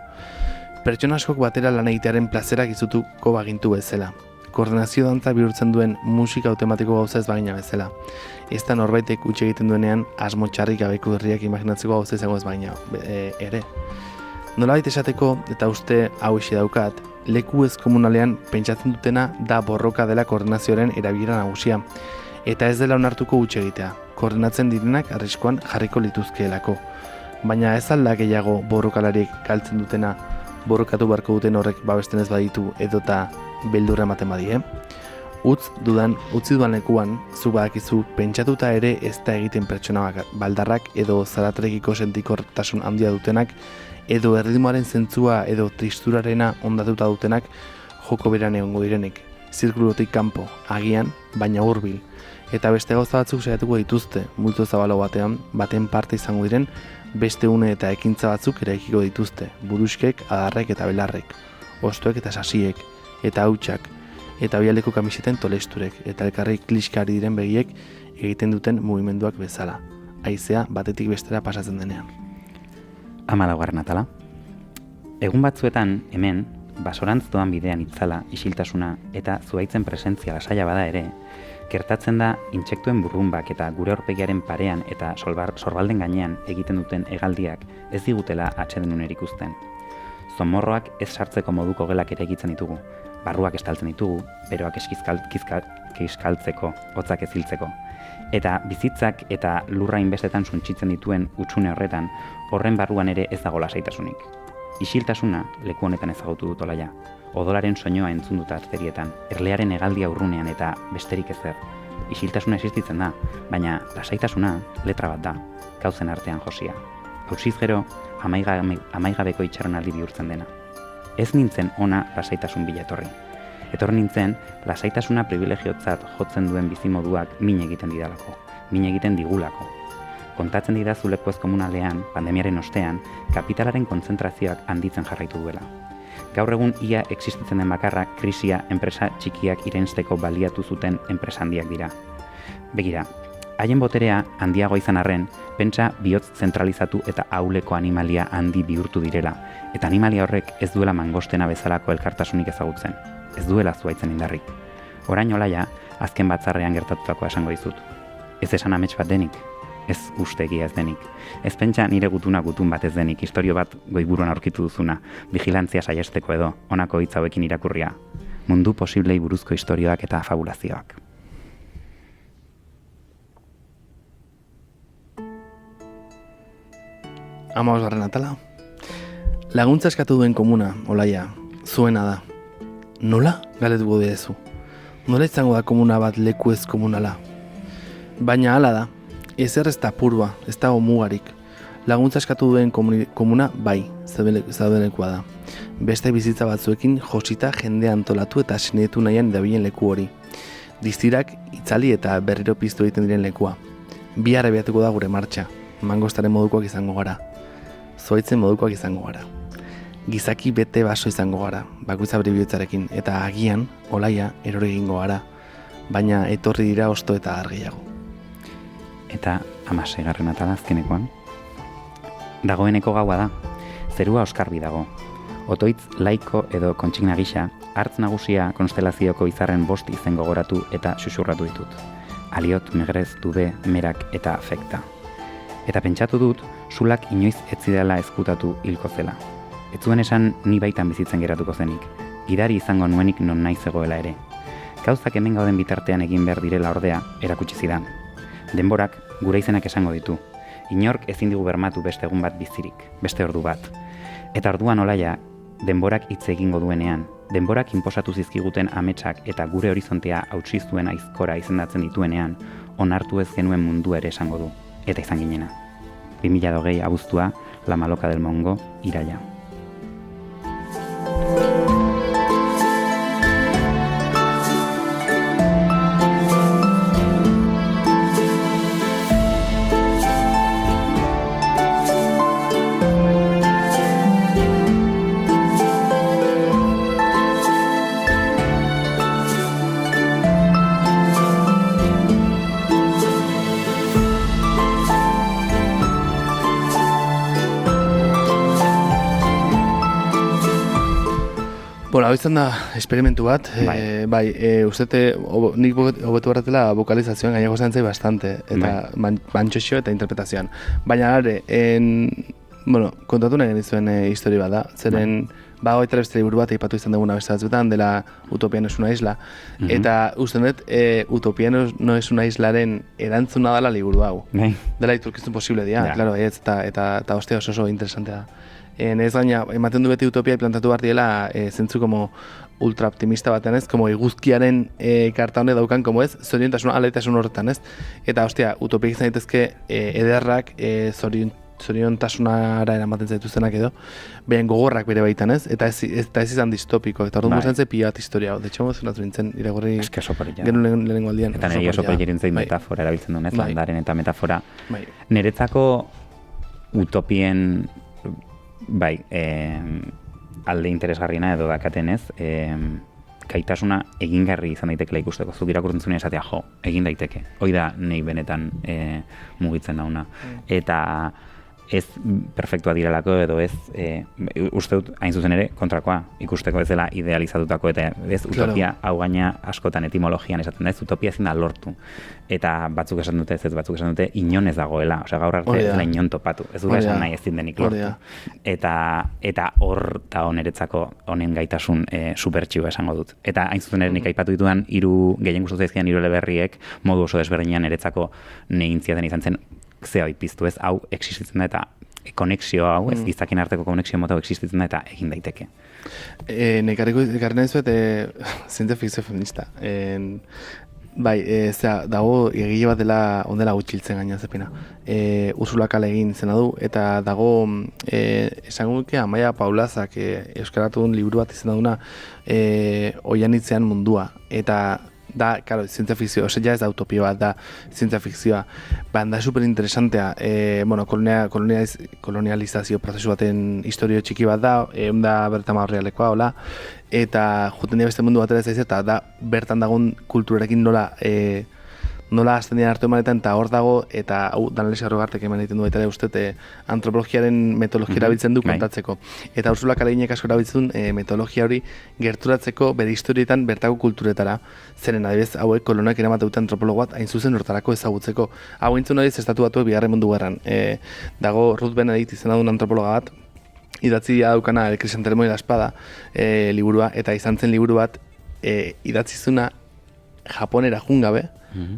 Pertsona askok batera lan egitearen plazerak izutuko bagintu bezala. Koordinazio dantza bihurtzen duen musika automatiko gauza ez bagina bezala. Ez da norbaitek utxe egiten duenean asmo txarrik gabeko herriak imaginatzeko gauza izango ez bagina ere. Nolabait esateko eta uste hau isi daukat, leku ez komunalean pentsatzen dutena da borroka dela koordinazioaren erabilera nagusia. Eta ez dela onartuko utxe egitea, koordinatzen direnak arriskuan jarriko lituzkeelako. Baina ez alda gehiago borrokalariek galtzen dutena, borrokatu beharko duten horrek babesten ez baditu edota beldurra ematen badie. Utzi duan lekuan, zu badakizu, pentsatuta ere ez da egiten pertsona baldarrak edo zaratrekiko sentikortasun handia dutenak, edo erritmoaren zentzua edo tristurarena ondatuta dutenak joko beran egongo direnek. Zirkulutik kanpo, agian, baina hurbil. Eta beste gauza batzuk saiatuko dituzte, multzo zabalo baten parte izango diren, beste une eta ekintza batzuk eraikiko dituzte, buruskek, adarrek eta belarrek, ostoek eta sasiek, eta hautsak, eta bialdeko kamiseten tolesturek, eta elkarri kliskari diren begiek egiten duten mugimenduak bezala. Haizea batetik bestera pasatzen denean. 14. atala. Egun batzuetan, hemen, basorantz doan bidean itzala, isiltasuna eta zuhaitzen presentzia lasaia bada ere, gertatzen da intsektuen burrumbak eta gure aurpegiaren parean eta sorbalden gainean egiten duten hegaldiak ez digutela atsedenuner ikusten. Zomorroak ez sartzeko moduko gelak ere egitzen ditugu, barruak estaltzen ditugu, beroak kiskaltzeko, hotzak eziltzeko. Eta bizitzak eta lurra inbestetan suntsitzen dituen hutsune horretan, horren barruan ere ez dago lasaitasunik. Isiltasuna leku honetan ezagutu dut olaia. Odolaren soinua entzun dut arterietan, erlearen hegaldia urrunean eta besterik ezer. Isiltasuna existitzen da, baina lasaitasuna letra bat da, gauzen artean josia. Hausiz gero, amaigabeko itxaronaldi bihurtzen dena. Ez nintzen ona lasaitasun bila etorri. Etorri nintzen, lasaitasuna privilegiotzat jotzen duen bizimoduak min egiten didalako, min egiten digulako. Kontatzen didazu Lepoez komunalean, pandemiaren ostean, kapitalaren kontzentrazioak handitzen jarraitu duela. Gaur egun ia existitzen den bakarra krisia enpresa txikiak irensteko baliatu zuten enpresa handiak dira. Begira, haien boterea handiago izan arren, pentsa bihotz zentralizatu eta auleko animalia handi bihurtu direla, eta animalia horrek ez duela mangostena bezalako elkartasunik ezagutzen, ez duela zuaitzen indarrik. Orain Olaia, azken batzarrean gertatutakoa esango dizut. Ez esan amets bat denik, ez ustegia ez denik. Ez pentsa nire gutuna gutun bat ez denik, istorio bat goiburuan aurkitu duzuna, vigilantzia saiesteko edo, honako hitz hauekin irakurria. Mundu posiblei buruzko istorioak eta fabulazioak. Hamabosgarren atala. Laguntza eskatu duen komuna, Olaia, zuena da. Nola? Galdetuko didazu. Nola izango da komuna bat leku ez komunala? Baina hala da, ezer ez da purba, ez dago mugarik. Laguntza eskatu duen komuna bai, zaudenekua da. Beste bizitza batzuekin josita jende antolatu eta sinetu nahian dabilen leku hori. Diztirak itzali eta berriro piztu egiten diren lekua. Bihar abiatuko da gure martxa, mangostaren modukoak izango gara. Zoitzen modukoak izango gara. Gizaki bete baso izango gara, bakoitza bere bihotzarekin, eta agian, Olaia, erore egingo gara, baina etorri dira osto eta argiago. Eta 16. atala azkenekoan. Dagoeneko gaua da, zerua oskarbi dago. Otoitz laiko edo kontsigna gisa, hartz nagusia konstelazioko izarren 5 izen gogoratu eta xuxurratu ditut. Aliot, Megrez, Dube, Merak eta Afekta. Eta pentsatu dut, sulak inoiz etzidala ezkutatu hilko zela. Ez zuen esan ni baitan bizitzen geratuko zenik, gidari izango nuenik non nahi zegoela ere. Gauzak hemen gauden bitartean egin behar direla ordea, erakutsi zidan. Denborak gure izenak esango ditu. Inork ezin digu bermatu beste egun bat bizirik, beste ordu bat. Eta orduan Olaia, denborak hitz egingo duenean, denborak inposatu zizkiguten ametsak eta gure horizontea hautsi zuen aizkora izendatzen dituenean, onartu ez genuen mundu ere esango du. Eta izan ginena. 2020 abuztua, La Maloca del Mongo, iraila. Bueno, hau izan da esperimentu bat, ustete, nik hobetu barretela vokalizazioan gainako zantzai bastante, eta mantxoxo eta interpretazioan. Baina gare, kontatu nahi genizuen histori bat da, zeren bagoita beste liburu bat eipatu izan duguna beste batzuetan, dela Utopia no es una isla, eta usten dut, Utopia no es una islaren erantzuna dela liburu hau. Dela iturkizun posible dira, claro, eta ostea oso interesantea da. Ez gaina, ematen du beti utopia plantatu behar diela zentzu como ultra optimista batean ez, como iguzkiaren karta honek daukan, como ez, zoriontasuna, alaitasun horretan ez. Eta, ostia, utopia izan daitezke ederrak zoriontasunara eramaten zaituztenak edo, behin gogorrak bere baitan ez, eta ez izan distopiko, eta orduan zen pila bat historia hau. De hecho, mozunatu nintzen, iragorri genuen lehenengo aldian. Eta nire oso polikirin zein metafora erabiltzen duen ez, landaren eta metafora. Niretzako utopien alde interesgarriena edo dakatenez, gaitasuna egingarri izan daitekela ikusteko. Zuk irakurtzen zuen esatea, egin daiteke. Hoi da nahi benetan mugitzen dauna. Eta ez perfektua direlako edo ez, uste dut hain zuzen ere kontrakoa ikusteko ez dela idealizatutako eta ez utopia hau gaina askotan etimologian esaten da ez, utopia ezin da lortu. Eta batzuk esan dute ez batzuk esan dute inon ez dagoela, osea gaur arte ez dela inon topatu, ez du esan nahi ezin denik lortu. Eta hor da oneretzako honen gaitasun supertxiua esango dut. Eta hain zuzen ere nik aipatu ditudan gehien gustatu zaizkidan 3 eleberriek modu oso desberdinean eretzako nehintziaten izan zen zea piztu ez, hau existitzen da eta konexio hau, ez gizakin arteko konexio mota hau existitzen da eta egin daiteke. Nekarriko nahi zuet zientzia fikzio feminista. Bai, dago egile bat dela ondela gutxiltzen gaina zepina. Ursula K. Le Guin izena du, eta dago esango nuke Amaia Paulazak euskaratu duen liburu bat izena duna Oianitzean mundua. Eta da, claro, zientzia fikzioa, ja ez da utopia bat, da zientzia fikzioa. Da super interesantea, kolonializazio prozesu baten historio txiki bat da, da bertama horrealekoa, hola, eta juten dira beste mundu batera ez eta da bertan dagoen kulturarekin nola hasten dira hartu emanetan, eta hor dago, eta hau Danelesi Arrogartek eman egiten du baita ere uste, antropologiaren metodologia erabiltzen du kontatzeko. Eta Ursula K. Le Guinek asko erabiltzen metodologia hori gerturatzeko bere historietan bertako kulturetara. Zeren adibidez, hauek kolonak eramate dute antropologo bat hain zuzen hortarako ezagutzeko. Hau entzun hori Estatu Batuek Bigarren Mundu Gerran. Dago Ruth Benedict izena duen antropologa bat, idatzi daukana El Crisantemo y la Espada liburua, eta izan zen liburu bat idatzi zuna Japonera jungabe,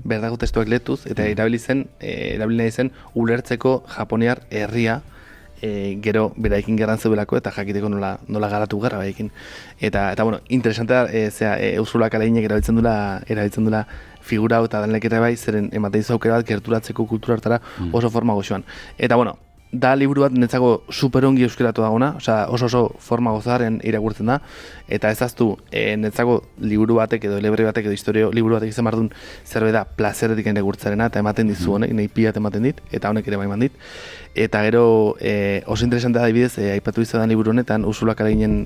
berdago testuak letuz, eta erabili nahi zen ulertzeko japoniar herria gero beraikin gerran zeudelako eta jakiteko nola garatu gerra beraikin. Eta bueno, interesantea Ursula K. Le Guinek erabiltzen dula figura eta danleketa bai, zeren ematen dizu aukera bat gerturatzeko kultura hartara oso forma goxoan. Eta bueno, da liburu bat netzako superongi euskeratu dagona, oso forma gozaren irakurtzen da, eta ezaztu netzako liburu batek edo eleberri batek edo historio liburu batek izan bardun zerbait da plazeretik irakurtzarena, eta ematen dizu honek, nahi piat ematen dit, eta honek ere eman dit. Eta gero oso interesantea da adibidez, aipatu izadan liburu honetan, Ursula K. Le Guinen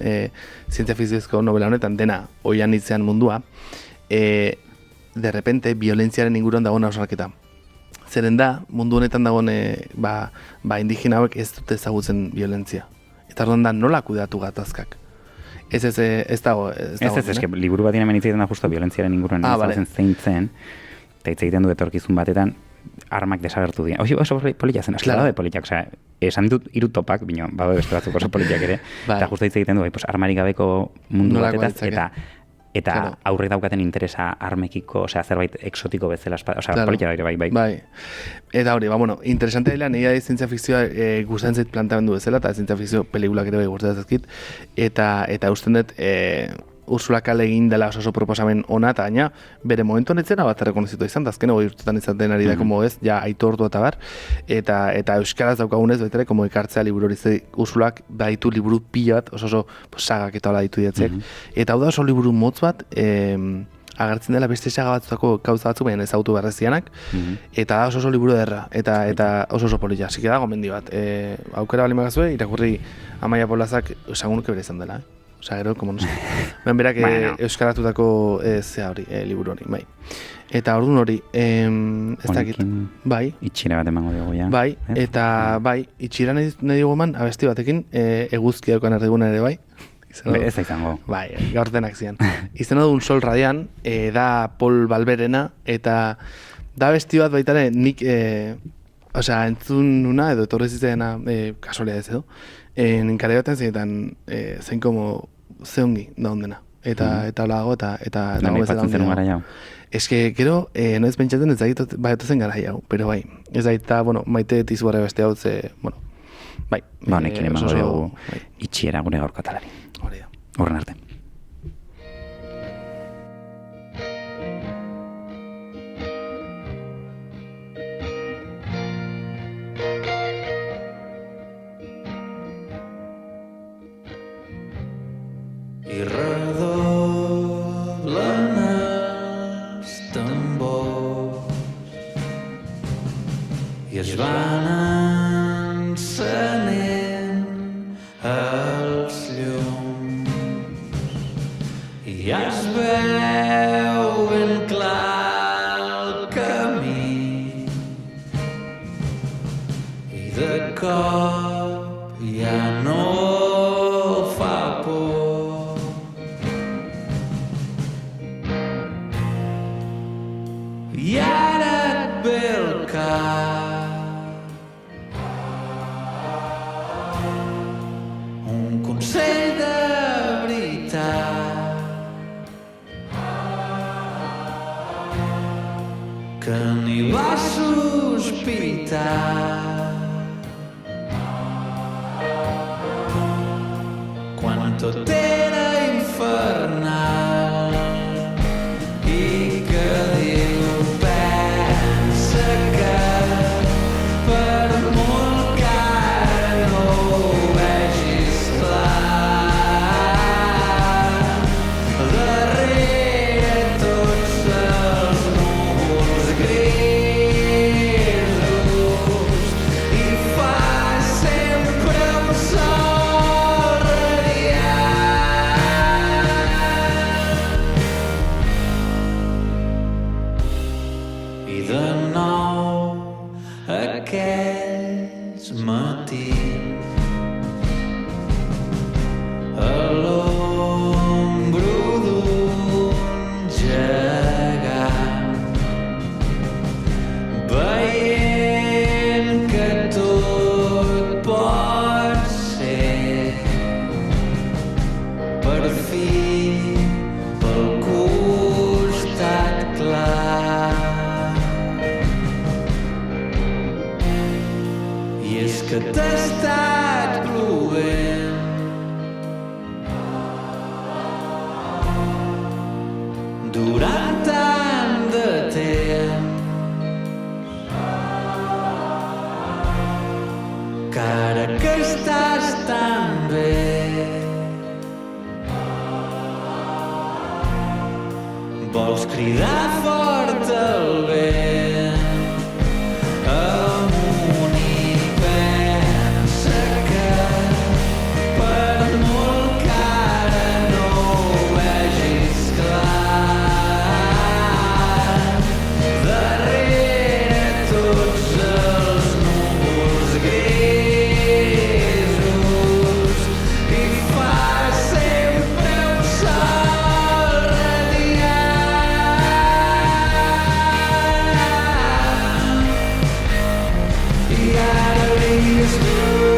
zientzia fikziozko novela honetan, dena Oianitzean mundua, de repente violentziaren inguruan dagoen hausnarketa. Zeren da, mundu honetan dagoen indigena hauek ez dute ezagutzen violentzia. Eta orduan da nola kudeatu gatazkak. Ez dago. Ez, liburu bat hemen hitz egiten da justo violentziaren inguruan ezagutzen zein zen, eta hitz egiten du etorkizun batetan, armak desagertu dira. Oso politia zen, askara de politak, esan ditut 3 topak, bino, beste batzuk oso politiak ere, eta justo hitz egiten du, armarik gabeko mundu batetaz, eta aurrek daukaten interesa armekiko, zerbait exotiko bezala, politia da bai. Bai. Eta hori, interesante dela, nire da zientzia fikzioa gustatzen zait planteamendu bezala, eta zientzia fikzio pelikulak ere bai gustatzen zaizkit, eta usten dut, Ursula K. Le Guin dela oso proposamen ona, eta gaina bere momentu honetzen bat errekonozitua izan, da azken urtetan izaten ari da, como ez, ja aitortu eta bar, eta euskaraz daukagunez, baita ere, como ekartzea liburu hori Ursulak baditu liburu pila bat, oso sagak eta hola ditu diatzek, eta hau da oso liburu motz bat, agertzen dela beste saga batzutako gauza batzuk, baina ezagutu berrezianak, eta da oso liburu derra, eta oso politia, así que da gomendi bat. Aukera bali magazue, irakurri Amaia Paulazak esangunuke bere izan dela, gero, como no sé. Berak euskaratutako liburu hori, bai. Eta orduan hori, ez dakit, bai. Itxira bat emango dugu, ja. Bai, eta bai, itxira nahi dugu eman, abesti batekin, eguzki daukan erdiguna ere, bai. Ez da izango. Bai, gaur denak zian. Izena du Un Sol Radian, da Paul Balberena, eta da besti bat baitare nik, entzun nuna, edo etorrez izena, kasualia ez edo, enkare baten zenetan, zein como zeongi da ondena. Eta holago, eta nahi patzen gara jau. Ez que, gero, noiz pentsatzen ez zaitu zen gara jau, pero bai. Ez zaita, maite tizugarra beste hau, bai. Honekin emango dugu itxiera gure gaurko atalari. Hori da. Horren arte. I redoblen els tambors i es van encenent els llums i ja es veu ben clar el camí i de cop ja no fa por. I ara et ve el cap un consell de veritat que ni va sospitar quan tot era infernal i que dient aquells matins a l'ombro d'un gegant, veient que tot pot ser per fi pel costat clar. I és que t'ha estat plovent durant tant de temps, que ara que estàs tan bé vols cridar fort el vent amunt i pensa que per molt que ara no ho vegis clar, darrere tots els núvols grisos hi fa sempre un sol radiant. I ara vingues tu